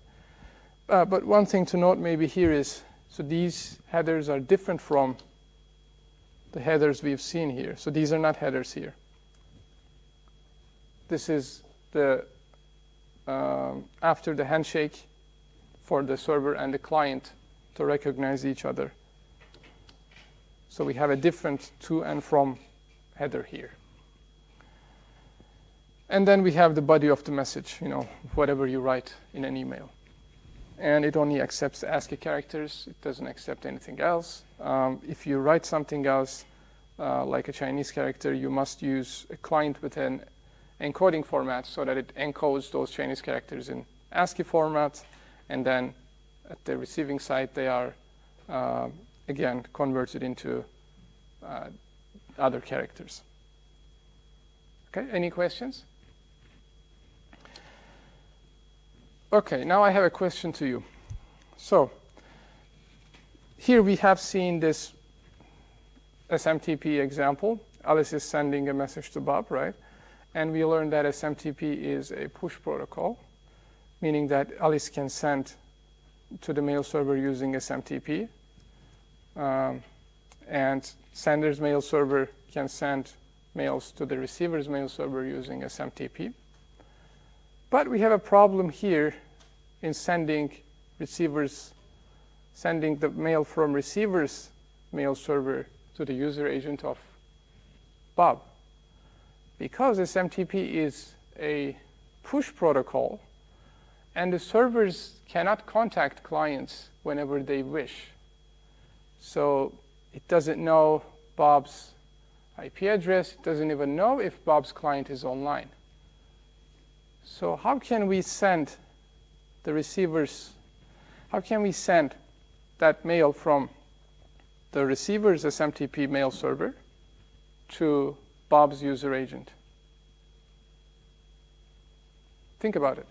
But one thing to note maybe here is, so these headers are different from the headers we've seen here. So these are not headers here. This is the after the handshake for the server and the client to recognize each other. So we have a different to and from header here. And then we have the body of the message, whatever you write in an email. And it only accepts ASCII characters. It doesn't accept anything else. If you write something else, like a Chinese character, you must use a client with an encoding format so that it encodes those Chinese characters in ASCII format. And then at the receiving side, they are, again, converted into other characters. Okay, any questions? Okay, now I have a question to you. So here we have seen this SMTP example. Alice is sending a message to Bob, right? And we learned that SMTP is a push protocol, meaning that Alice can send to the mail server using SMTP. And sender's mail server can send mails to the receiver's mail server using SMTP. But we have a problem here in sending the mail from receiver's mail server to the user agent of Bob. Because SMTP is a push protocol, and the servers cannot contact clients whenever they wish. So it doesn't know Bob's IP address. It doesn't even know if Bob's client is online. So how can we send the receivers, how can we send that mail from the receiver's SMTP mail server to Bob's user agent? Think about it.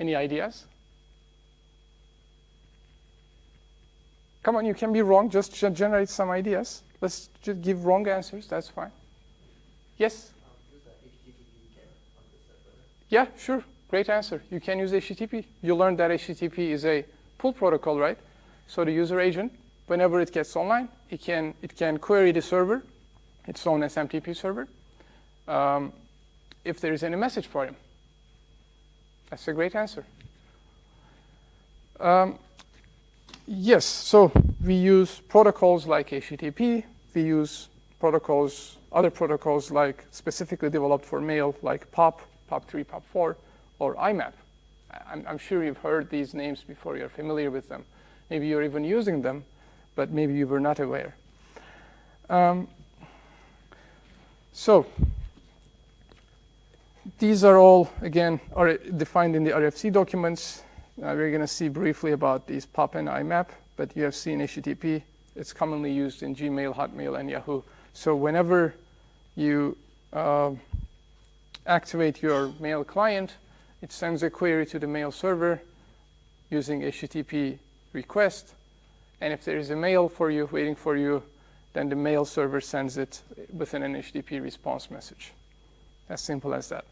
Any ideas? Come on, you can be wrong. Just generate some ideas. Let's just give wrong answers. That's fine. Yes? Use the HTTP can on the server. Yeah, sure. Great answer. You can use HTTP. You learned that HTTP is a pull protocol, right? So the user agent, whenever it gets online, it can query the server, its own SMTP server, if there is any message for him. That's a great answer. Yes, so we use protocols like HTTP. We use protocols, other protocols like specifically developed for mail, like POP, POP3, POP4, or IMAP. I'm sure you've heard these names before. You're familiar with them. Maybe you're even using them, but maybe you were not aware. So these are all, again, are defined in the RFC documents. We're going to see briefly about these POP and IMAP, but you have seen HTTP. It's commonly used in Gmail, Hotmail, and Yahoo. So whenever you activate your mail client, it sends a query to the mail server using HTTP request. And if there is a mail for you, waiting for you, then the mail server sends it within an HTTP response message. As simple as that.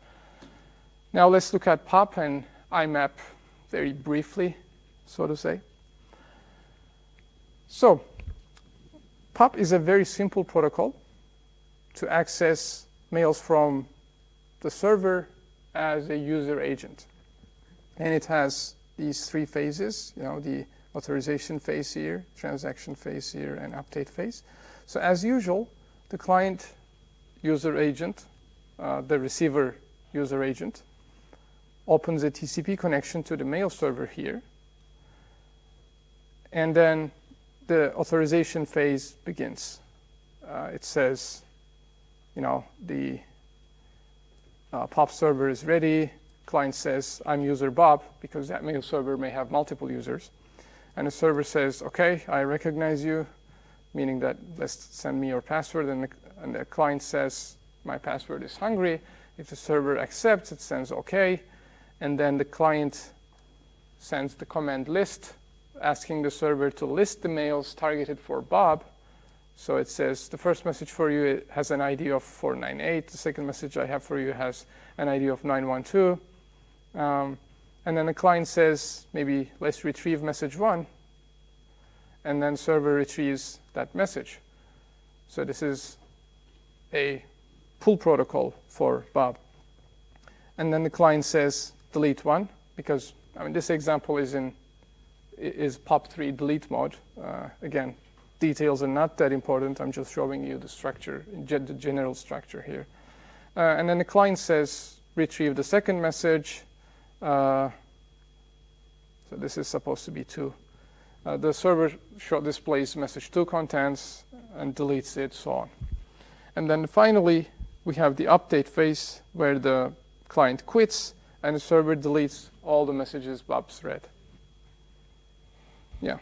Now let's look at POP and IMAP very briefly, so to say. So POP is a very simple protocol to access mails from the server as a user agent. And it has these three phases, the authorization phase here, transaction phase here, and update phase. So as usual, the client user agent, the receiver user agent, opens a TCP connection to the mail server here. And then the authorization phase begins. It says, the POP server is ready. Client says, I'm user Bob, because that mail server may have multiple users. And the server says, OK, I recognize you, meaning that let's send me your password. And the client says, my password is hungry. If the server accepts, it sends OK. And then the client sends the command list, asking the server to list the mails targeted for Bob. So it says the first message for you, it has an ID of 498. The second message I have for you has an ID of 912. And then the client says, maybe let's retrieve message 1. And then server retrieves that message. So this is a pull protocol for Bob. And then the client says, delete 1, because this example is POP3 delete mode. Again, details are not that important. I'm just showing you the structure, the general structure here. And then the client says, retrieve the second message. So this is supposed to be 2. The server displays message 2 contents and deletes it, so on. And then finally, we have the update phase where the client quits and the server deletes all the messages Bob's read. Yeah.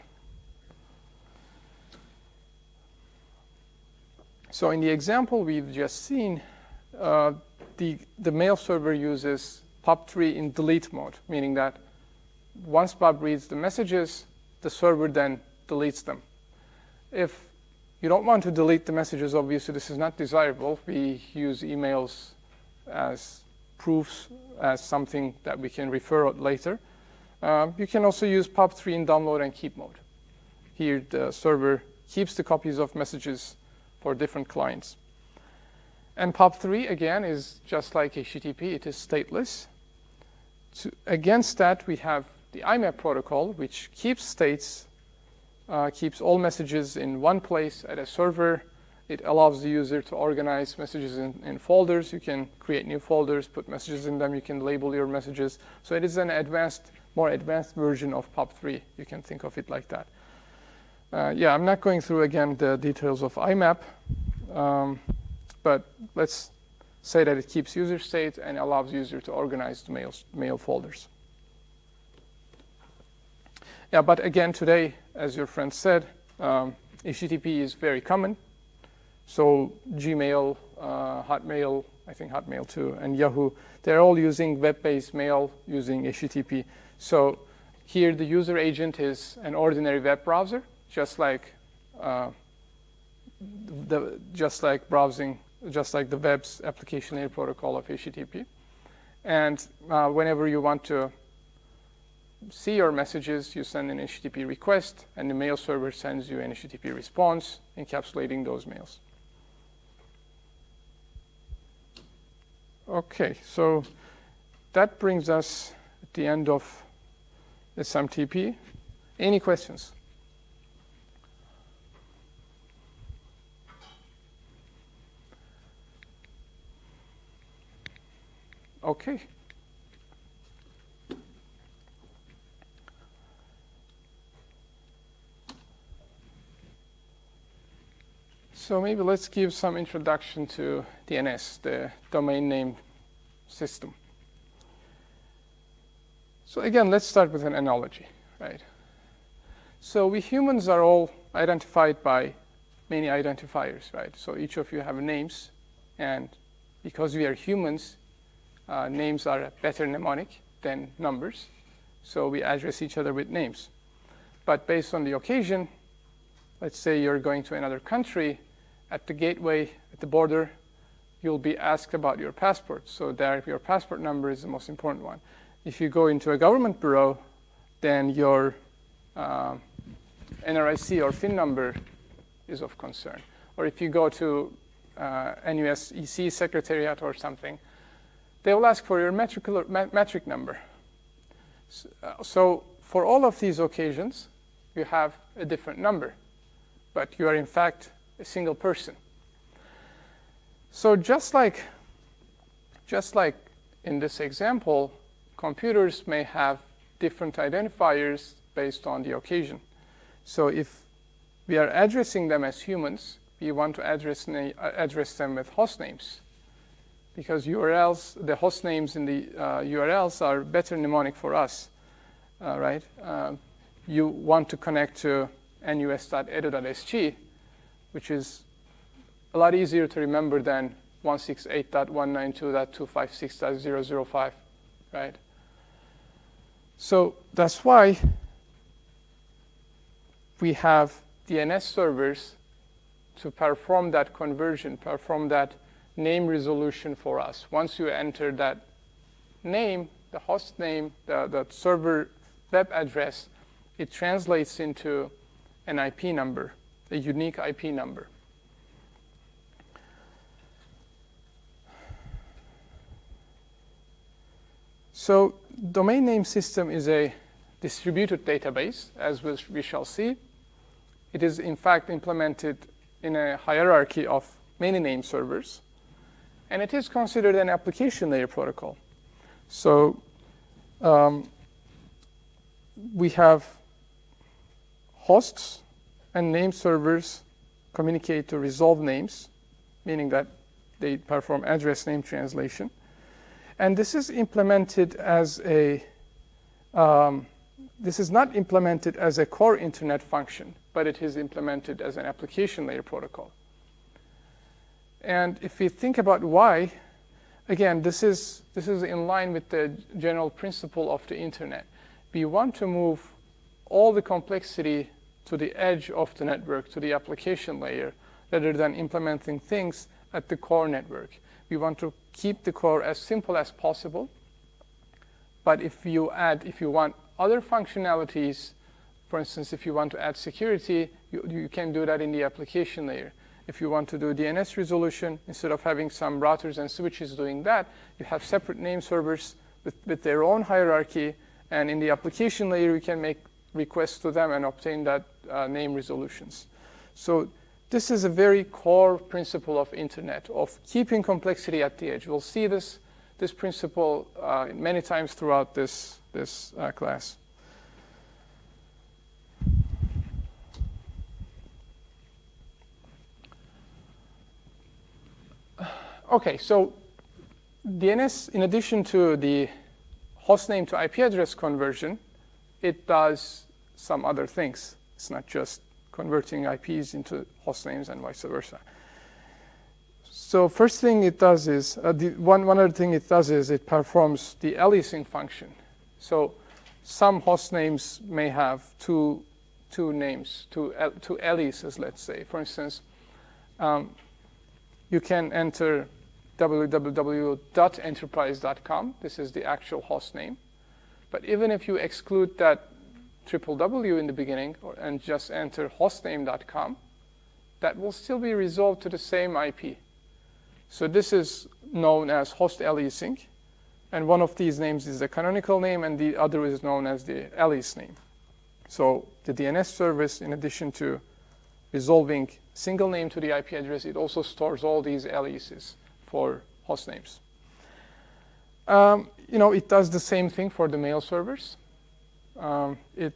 So in the example we've just seen, the mail server uses POP3 in delete mode, meaning that once Bob reads the messages, the server then deletes them. If you don't want to delete the messages, obviously this is not desirable. We use emails as proofs, as something that we can refer later. You can also use POP3 in download and keep mode. Here the server keeps the copies of messages for different clients. And POP3, again, is just like HTTP. It is stateless. Against that, we have the IMAP protocol, which keeps states, keeps all messages in one place at a server. It allows the user to organize messages in folders. You can create new folders, put messages in them. You can label your messages. So it is an more advanced version of POP3. You can think of it like that. Yeah, I'm not going through, again, the details of IMAP. But let's say that it keeps user state and allows user to organize the mail folders. Yeah, but again, today, as your friend said, HTTP is very common. So Gmail, Hotmail, I think Hotmail too, and Yahoo, they're all using web-based mail using HTTP. So here the user agent is an ordinary web browser, just like the web's application layer protocol of HTTP. And whenever you want to see your messages, you send an HTTP request, and the mail server sends you an HTTP response encapsulating those mails. Okay, so that brings us at the end of SMTP. Any questions? Okay. So maybe let's give some introduction to DNS, the domain name system. So again, let's start with an analogy, right? So we humans are all identified by many identifiers, right? So each of you have names, and because we are humans, names are a better mnemonic than numbers, so we address each other with names. But based on the occasion, let's say you're going to another country, at the gateway, at the border, you'll be asked about your passport. So there, your passport number is the most important one. If you go into a government bureau, then your NRIC or PIN number is of concern. Or if you go to NUSEC Secretariat or something, they will ask for your metric number. So for all of these occasions, you have a different number, but you are in fact a single person. So just like in this example, computers may have different identifiers based on the occasion. So if we are addressing them as humans, we want to address them with host names, because URLs, the host names in the URLs are better mnemonic for us, right? You want to connect to nus.edu.sg, which is a lot easier to remember than 168.192.256.005, right? So that's why we have DNS servers to perform that conversion, perform that name resolution for us. Once you enter that name, the host name, the server web address, it translates into an IP number, a unique IP number. So domain name system is a distributed database, as we shall see. It is in fact implemented in a hierarchy of many name servers, and it is considered an application layer protocol. So we have hosts and name servers communicate to resolve names, meaning that they perform address name translation. And this is implemented as a, this is not implemented as a core internet function, but it is implemented as an application layer protocol. And if we think about why, again, this is in line with the general principle of the internet. We want to move all the complexity to the edge of the network, to the application layer, rather than implementing things at the core network. We want to keep the core as simple as possible. But if you want other functionalities, for instance, if you want to add security, you can do that in the application layer. If you want to do DNS resolution, instead of having some routers and switches doing that, you have separate name servers with their own hierarchy. And in the application layer, you can make requests to them and obtain that name resolutions. So this is a very core principle of internet, of keeping complexity at the edge. We'll see this principle many times throughout this class. Okay, so DNS, in addition to the hostname to IP address conversion, it does some other things. It's not just converting IPs into host names and vice versa. So first thing it does is, one other thing it does is it performs the aliasing function. So some host names may have two names, two aliases, let's say. For instance, you can enter www.enterprise.com. This is the actual host name. But even if you exclude that www in the beginning and just enter hostname.com, that will still be resolved to the same IP. So this is known as host aliasing. And one of these names is the canonical name, and the other is known as the alias name. So the DNS service, in addition to resolving single name to the IP address, it also stores all these aliases for host names. It does the same thing for the mail servers. It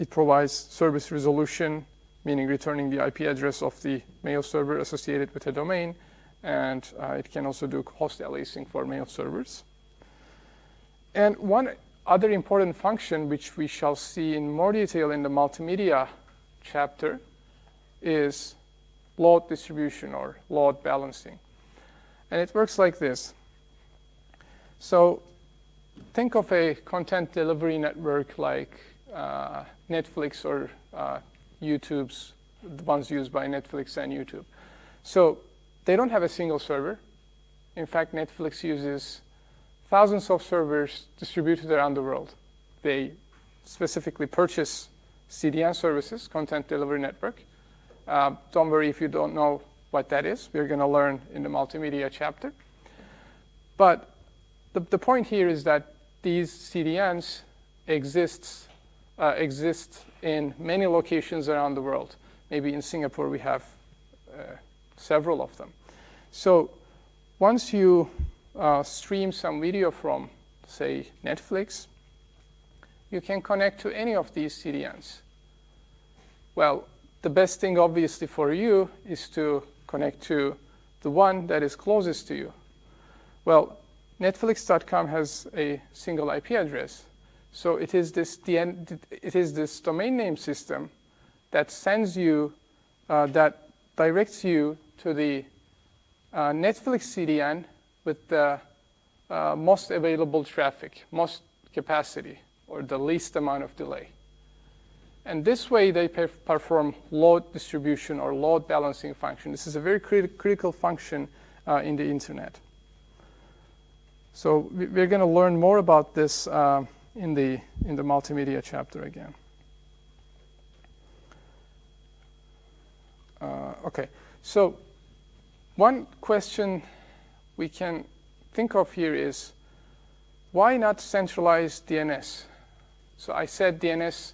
provides service resolution, meaning returning the IP address of the mail server associated with a domain, and it can also do host aliasing for mail servers. And one other important function, which we shall see in more detail in the multimedia chapter, is load distribution or load balancing. And it works like this. So think of a content delivery network like Netflix or YouTube's, the ones used by Netflix and YouTube. So they don't have a single server. In fact, Netflix uses thousands of servers distributed around the world. They specifically purchase CDN services, content delivery network. Don't worry if you don't know what that is. We're going to learn in the multimedia chapter. But the point here is that these CDNs exist in many locations around the world. Maybe in Singapore we have several of them. So once you stream some video from, say, Netflix, you can connect to any of these CDNs. Well, the best thing, obviously, for you is to connect to the one that is closest to you. Well, Netflix.com has a single IP address. So it is this domain name system that sends you, that directs you to the Netflix CDN with the most available traffic, most capacity, or the least amount of delay. And this way they perform load distribution or load balancing function. This is a very critical function in the internet. So we're going to learn more about this in the multimedia chapter again. Okay, so one question we can think of here is, why not centralize DNS? So I said DNS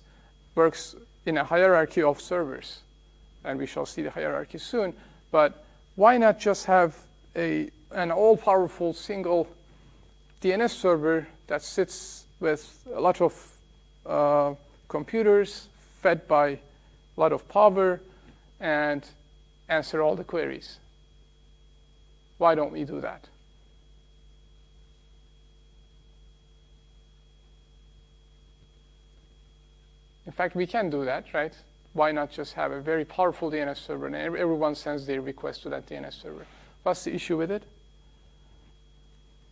works in a hierarchy of servers, and we shall see the hierarchy soon, but why not just have an all-powerful single DNS server that sits with a lot of computers fed by a lot of power and answer all the queries? Why don't we do that? In fact, we can do that, right? Why not just have a very powerful DNS server and everyone sends their request to that DNS server? What's the issue with it?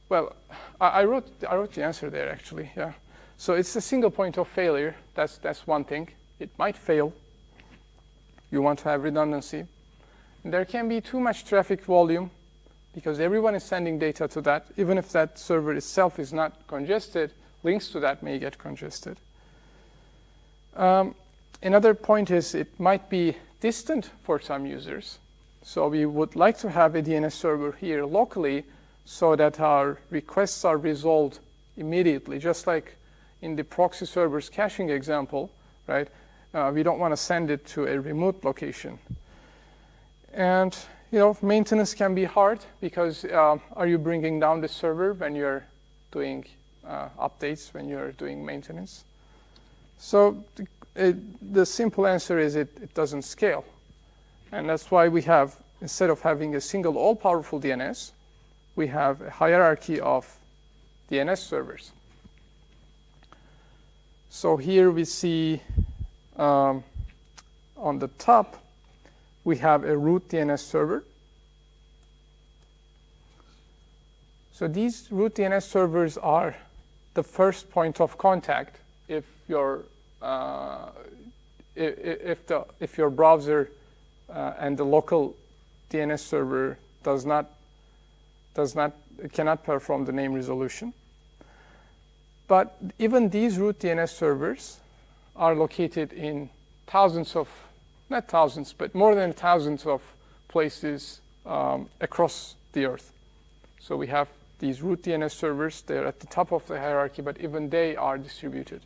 Well, I wrote the answer there, actually. Yeah. So it's a single point of failure. That's one thing. It might fail. You want to have redundancy. And there can be too much traffic volume because everyone is sending data to that. Even if that server itself is not congested, links to that may get congested. Another point is it might be distant for some users. So we would like to have a DNS server here locally so that our requests are resolved immediately, just like in the proxy servers caching example, right? We don't want to send it to a remote location. And maintenance can be hard because are you bringing down the server when you're doing updates, when you're doing maintenance? So the simple answer is it doesn't scale. And that's why we have, instead of having a single all-powerful DNS, we have a hierarchy of DNS servers. So here we see on the top, we have a root DNS server. So these root DNS servers are the first point of contact if your browser and the local DNS server cannot perform the name resolution. But even these root DNS servers are located in thousands of, not thousands, but more than thousands of places across the earth. So we have these root DNS servers. They're at the top of the hierarchy, but even they are distributed.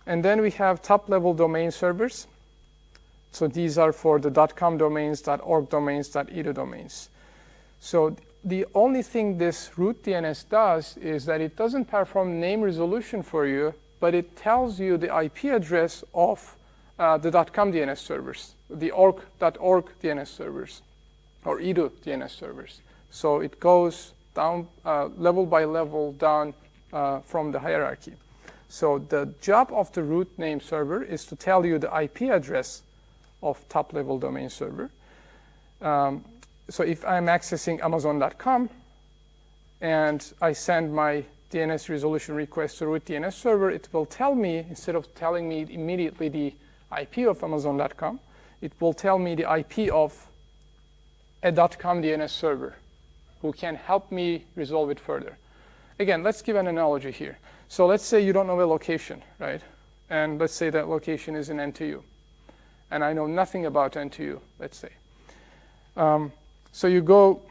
And then we have top-level domain servers. So these are for the .com domains, .org domains, .edu domains. So the only thing this root DNS does is that it doesn't perform name resolution for you, but it tells you the IP address of the .com DNS servers, the .org DNS servers, or edu DNS servers. So it goes down level by level down from the hierarchy. So the job of the root name server is to tell you the IP address of top-level domain server. So if I'm accessing Amazon.com and I send my DNS resolution request to root DNS server, it will tell me, instead of telling me immediately the IP of Amazon.com, it will tell me the IP of a .com DNS server who can help me resolve it further. Again, let's give an analogy here. So let's say you don't know a location, right? And let's say that location is in NTU. And I know nothing about NTU, let's say. So you go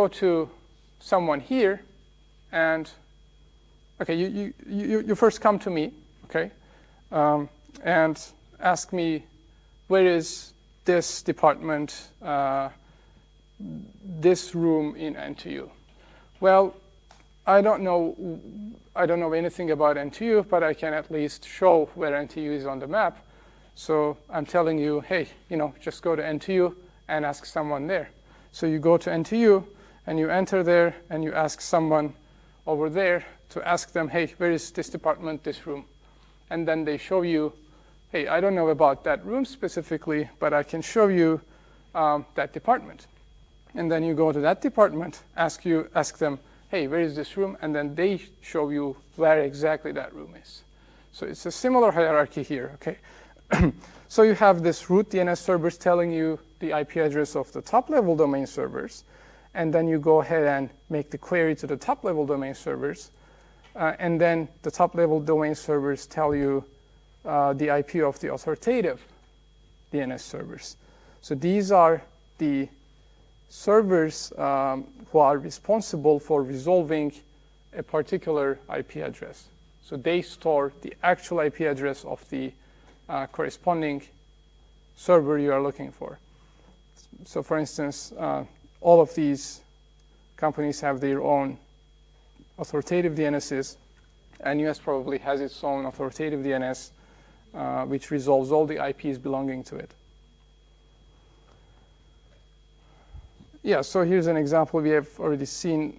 to someone here, and okay, you first come to me, okay, and ask me, where is this department, this room in NTU? Well, I don't know anything about NTU, but I can at least show where NTU is on the map. So I'm telling you, hey, just go to NTU and ask someone there. So you go to NTU and you enter there and you ask someone over there to ask them, hey, where is this department, this room? And then they show you, hey, I don't know about that room specifically, but I can show you that department. And then you go to that department, ask them, hey, where is this room? And then they show you where exactly that room is. So it's a similar hierarchy here, okay? So you have this root DNS servers telling you the IP address of the top-level domain servers, and then you go ahead and make the query to the top-level domain servers, and then the top-level domain servers tell you the IP of the authoritative DNS servers. So these are the servers who are responsible for resolving a particular IP address. So they store the actual IP address of the corresponding server you are looking for. So for instance, all of these companies have their own authoritative DNSs, and US probably has its own authoritative DNS, which resolves all the IPs belonging to it. Yeah, so here's an example. We have already seen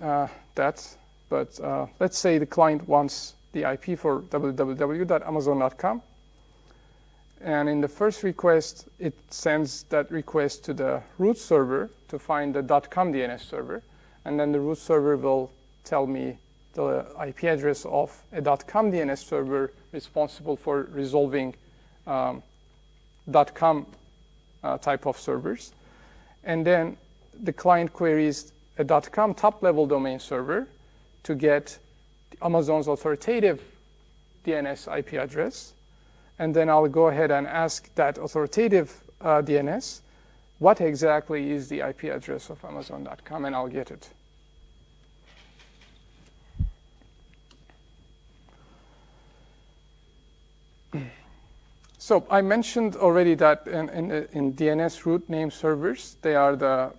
that, but let's say the client wants the IP for www.amazon.com. And in the first request, it sends that request to the root server to find the .com DNS server. And then the root server will tell me the IP address of a .com DNS server responsible for resolving .com type of servers. And then the client queries a .com top-level domain server to get Amazon's authoritative DNS IP address. And then I'll go ahead and ask that authoritative DNS, what exactly is the IP address of Amazon.com, and I'll get it. So I mentioned already that in DNS root name servers, they are the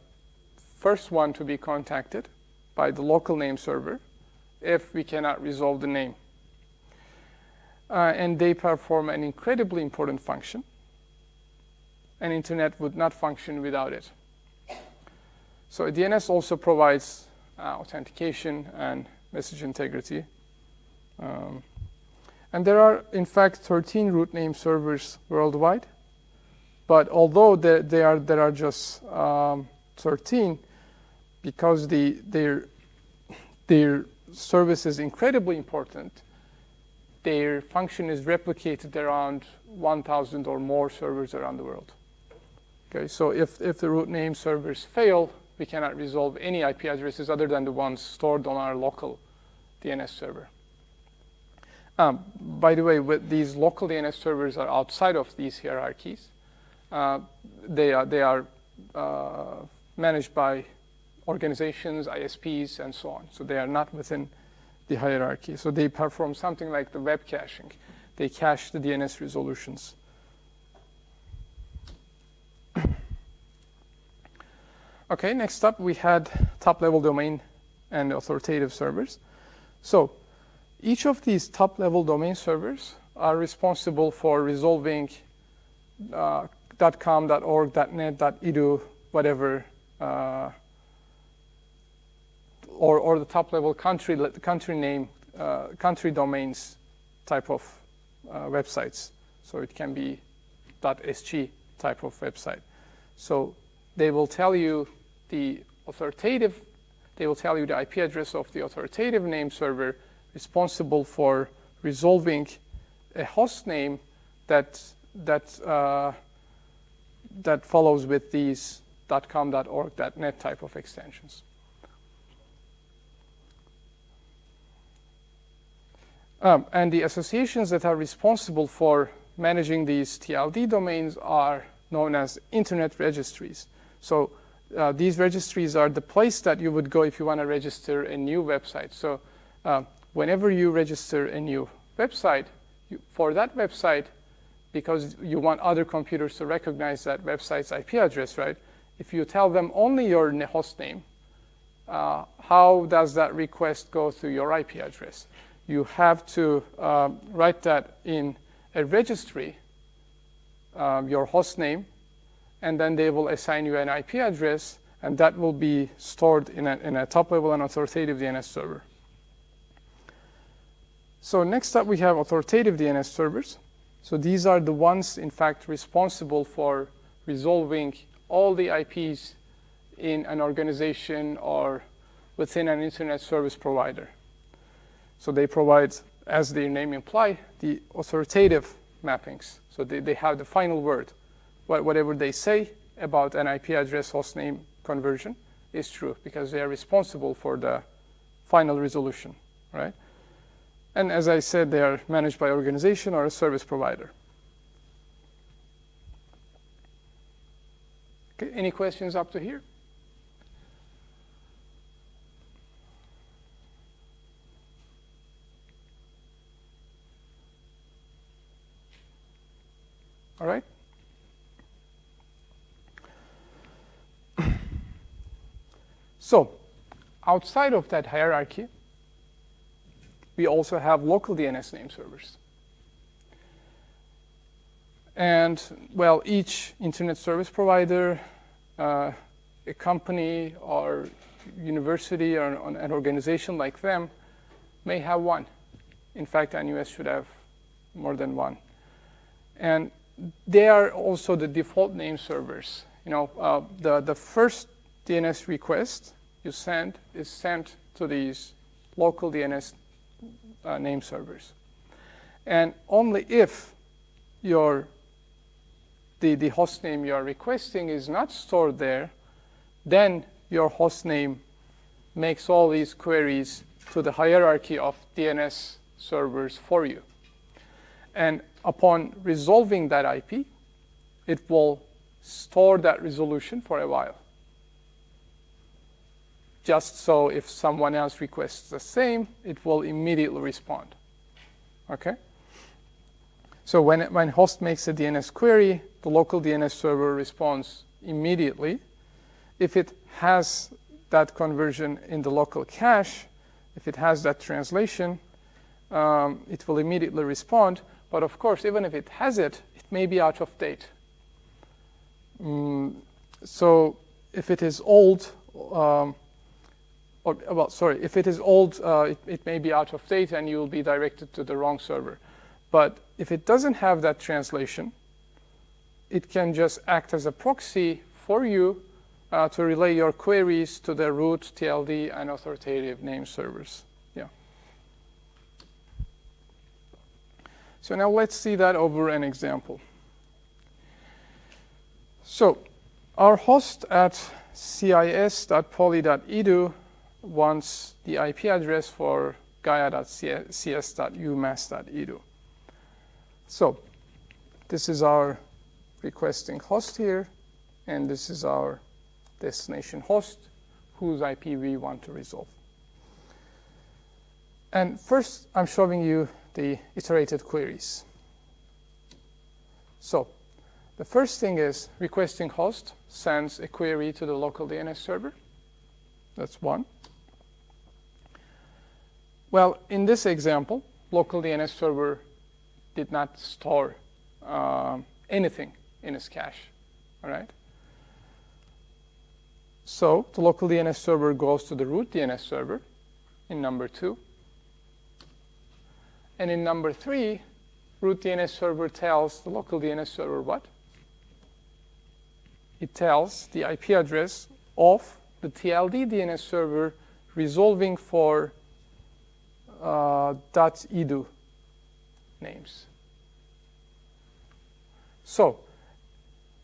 first one to be contacted by the local name server if we cannot resolve the name. And they perform an incredibly important function. And internet would not function without it. So DNS also provides authentication and message integrity. And And there are, in fact, 13 root name servers worldwide. But although there are just 13, because their service is incredibly important, their function is replicated around 1,000 or more servers around the world. Okay, so if the root name servers fail, we cannot resolve any IP addresses other than the ones stored on our local DNS server. By the way, these local DNS servers are outside of these hierarchies. They are managed by organizations, ISPs, and so on. So they are not within the hierarchy. So they perform something like the web caching. They cache the DNS resolutions. Okay, next up we had top-level domain and authoritative servers. So each of these top-level domain servers are responsible for resolving .com, .org, .net, .edu, whatever, or the top-level country name, country domains type of websites. So it can be .sg type of website. So they will tell you the IP address of the authoritative name server responsible for resolving a host name that follows with these .com, .org, .net type of extensions. And the associations that are responsible for managing these TLD domains are known as internet registries. So these registries are the place that you would go if you want to register a new website. So whenever you register a new website, for that website, because you want other computers to recognize that website's IP address, right? If you tell them only your host name, how does that request go to your IP address? You have to write that in a registry, your host name, and then they will assign you an IP address, and that will be stored in a top-level and authoritative DNS server. So next up, we have authoritative DNS servers. So these are the ones, in fact, responsible for resolving all the IPs in an organization or within an internet service provider. So they provide, as their name implies, the authoritative mappings. So they have the final word. Whatever they say about an IP address host name conversion is true, because they are responsible for the final resolution, right? And as I said, they are managed by organization or a service provider. Okay, any questions up to here? All right. So outside of that hierarchy, we also have local DNS name servers. And, well, each internet service provider, a company or university or an organization like them may have one. In fact, NUS should have more than one. And they are also the default name servers. You know, the first DNS request you send is sent to these local DNS name servers. And only if the host name you are requesting is not stored there, then your host name makes all these queries to the hierarchy of DNS servers for you. And upon resolving that IP, it will store that resolution for a while. Just so if someone else requests the same, it will immediately respond. Okay? So when host makes a DNS query, the local DNS server responds immediately. If it has that conversion in the local cache, if it has that translation, it will immediately respond. But of course, even if it has it, it may be out of date. So if it is old, if it is old, it may be out of date and you will be directed to the wrong server. But if it doesn't have that translation, it can just act as a proxy for you to relay your queries to the root, TLD, and authoritative name servers. Yeah. So now let's see that over an example. So our host at cis.poly.edu wants the IP address for gaia.cs.umass.edu. So this is our requesting host here, and this is our destination host whose IP we want to resolve. And first, I'm showing you the iterated queries. So the first thing is requesting host sends a query to the local DNS server. That's one. Well, in this example, local DNS server did not store anything in its cache. All right. So the local DNS server goes to the root DNS server in number 2. And in number 3, root DNS server tells the local DNS server what? It tells the IP address of the TLD DNS server resolving for .edu names. So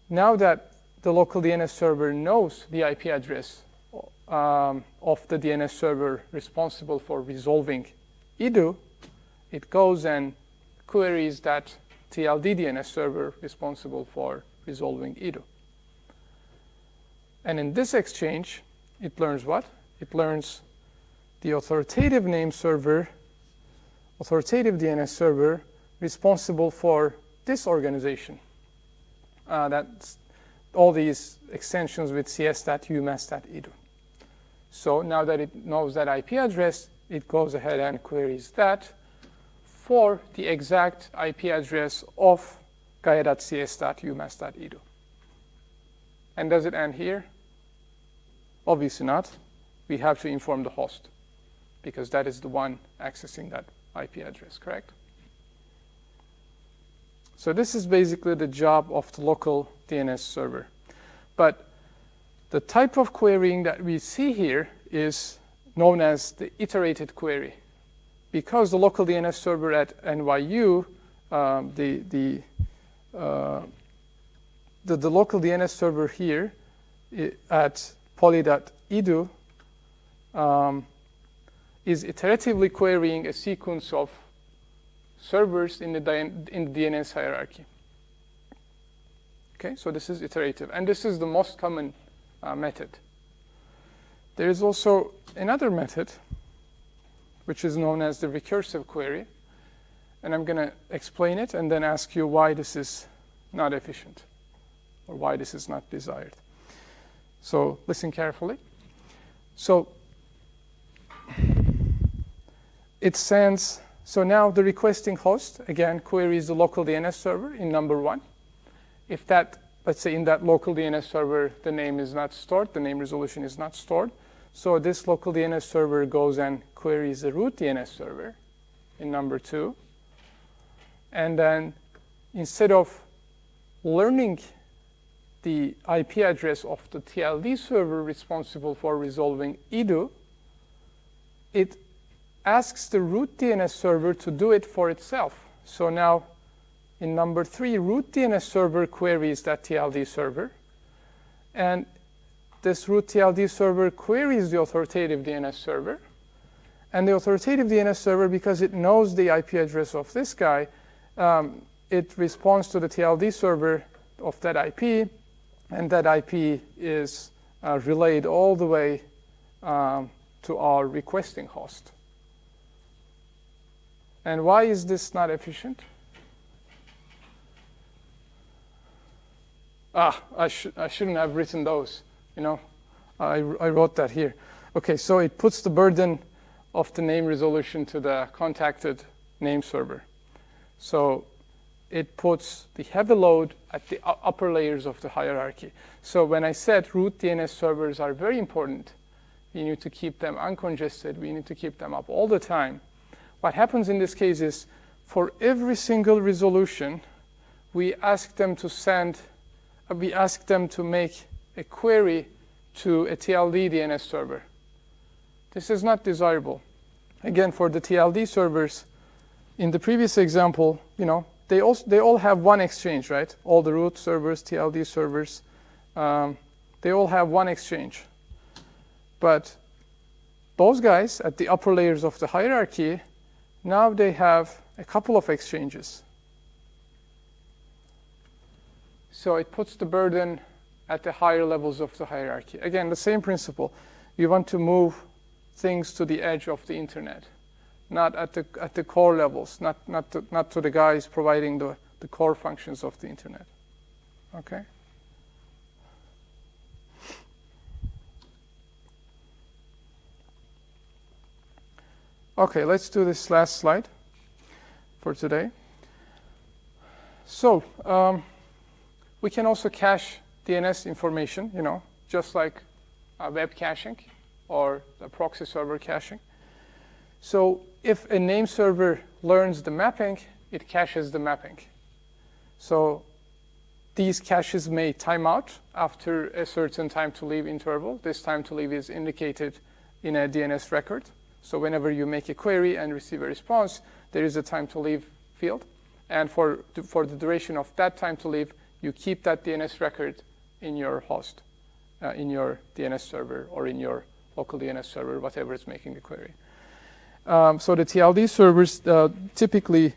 now that the local DNS server knows the IP address of the DNS server responsible for resolving edu, it goes and queries that TLD DNS server responsible for resolving edu. And in this exchange, it learns what? It learns the authoritative name server, authoritative DNS server responsible for this organization. That's all these extensions with cs.umass.edu. So now that it knows that IP address, it goes ahead and queries that for the exact IP address of gaia.cs.umass.edu. And does it end here? Obviously not. We have to inform the host because that is the one accessing that IP address, correct? So this is basically the job of the local DNS server. But the type of querying that we see here is known as the iterated query. Because the local DNS server at NYU, the local DNS server here at poly.edu is iteratively querying a sequence of servers in the DNS hierarchy. Okay, so this is iterative, and this is the most common method. There is also another method, which is known as the recursive query, and I'm going to explain it and then ask you why this is not efficient or why this is not desired. So listen carefully. So it sends, so now the requesting host, again, queries the local DNS server in number 1. If that, let's say in that local DNS server, the name is not stored, the name resolution is not stored, so this local DNS server goes and queries the root DNS server in number 2. And then instead of learning the IP address of the TLD server responsible for resolving edu, it asks the root DNS server to do it for itself. So now in number 3, root DNS server queries that TLD server. And this root TLD server queries the authoritative DNS server. And the authoritative DNS server, because it knows the IP address of this guy, it responds to the TLD server of that IP, and that IP is relayed all the way to our requesting host. And why is this not efficient? I shouldn't have written those. You know, I wrote that here. Okay, so it puts the burden of the name resolution to the contacted name server. So it puts the heavy load at the upper layers of the hierarchy. So when I said root DNS servers are very important, we need to keep them uncongested. We need to keep them up all the time. What happens in this case is for every single resolution, we ask them to make a query to a TLD DNS server. This is not desirable. Again, for the TLD servers, in the previous example, they all have one exchange, right? All the root servers, TLD servers, they all have one exchange. But those guys at the upper layers of the hierarchy, now they have a couple of exchanges. So it puts the burden at the higher levels of the hierarchy. Again, the same principle. You want to move things to the edge of the internet, not at the core levels, not to the guys providing the core functions of the internet. Okay? Okay, let's do this last slide for today. So we can also cache DNS information, just like web caching or the proxy server caching. So if a name server learns the mapping, it caches the mapping. So these caches may time out after a certain time to leave interval. This time to leave is indicated in a DNS record. So whenever you make a query and receive a response, there is a time to leave field. And for the duration of that time to leave, you keep that DNS record in your host, in your DNS server, or in your local DNS server, whatever is making the query. So the TLD servers typically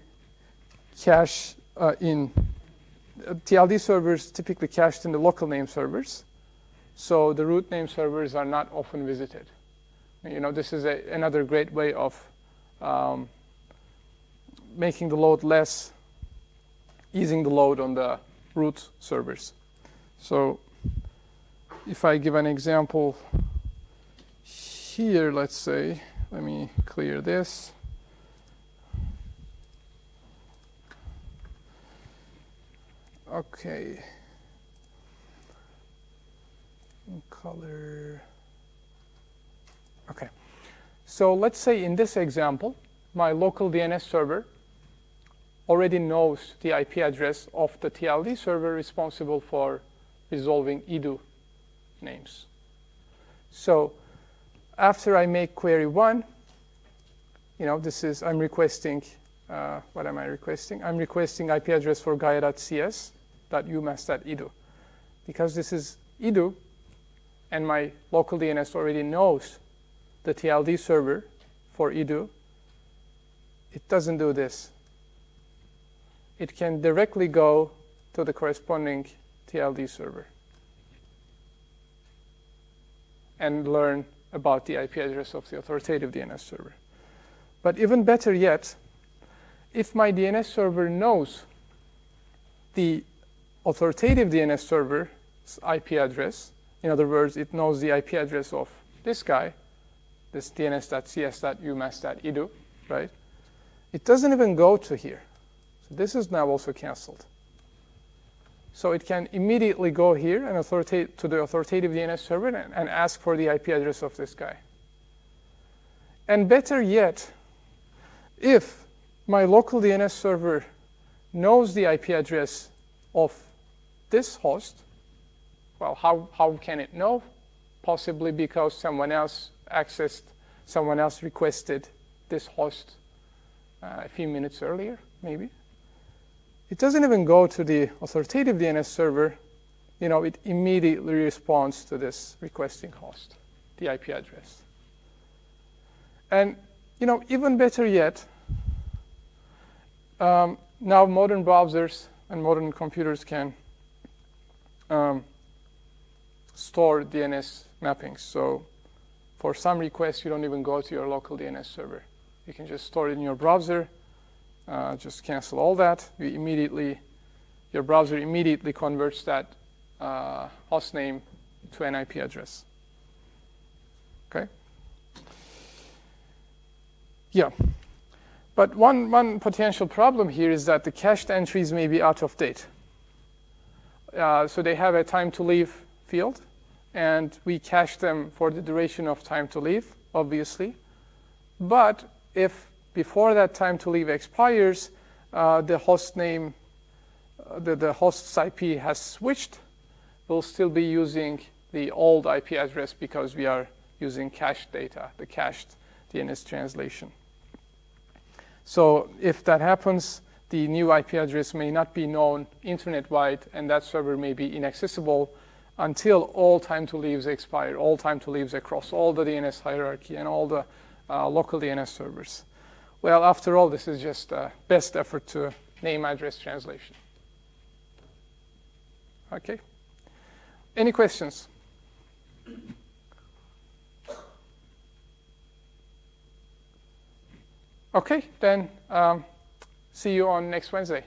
cache TLD servers typically cached in the local name servers. So the root name servers are not often visited. This is another great way of making the load less, easing the load on the root servers. So if I give an example here, let's say, let me clear this. Okay. Color. Okay. So let's say in this example, my local DNS server already knows the IP address of the TLD server responsible for resolving EDU names. So after I make query 1, I'm requesting, what am I requesting? I'm requesting IP address for gaia.cs.umass.edu. Because this is edu, and my local DNS already knows the TLD server for edu, it doesn't do this. It can directly go to the corresponding TLD server and learn about the IP address of the authoritative DNS server. But even better yet, if my DNS server knows the authoritative DNS server's IP address, in other words, it knows the IP address of this guy, this dns.cs.umass.edu, right? It doesn't even go to here. So this is now also canceled. So it can immediately go here and to the authoritative DNS server and ask for the IP address of this guy. And better yet, if my local DNS server knows the IP address of this host, well, how can it know? Possibly because someone else requested this host a few minutes earlier, maybe. It doesn't even go to the authoritative DNS server. It immediately responds to this requesting host, the IP address. And, even better yet, now modern browsers and modern computers can store DNS mappings. So for some requests, you don't even go to your local DNS server. You can just store it in your browser. Just cancel all that. Your browser immediately converts that host name to an IP address. Okay? Yeah. But one potential problem here is that the cached entries may be out of date. So they have a time to leave field, and we cache them for the duration of time to leave, obviously. But if before that time to leave expires, the host name, the host's IP has switched. We'll still be using the old IP address because we are using cached data, the cached DNS translation. So if that happens, the new IP address may not be known internet-wide, and that server may be inaccessible until all time to leaves expire, all time to leaves across all the DNS hierarchy and all the local DNS servers. Well, after all, this is just best effort to name address translation. Okay. Any questions? Okay, then see you on next Wednesday.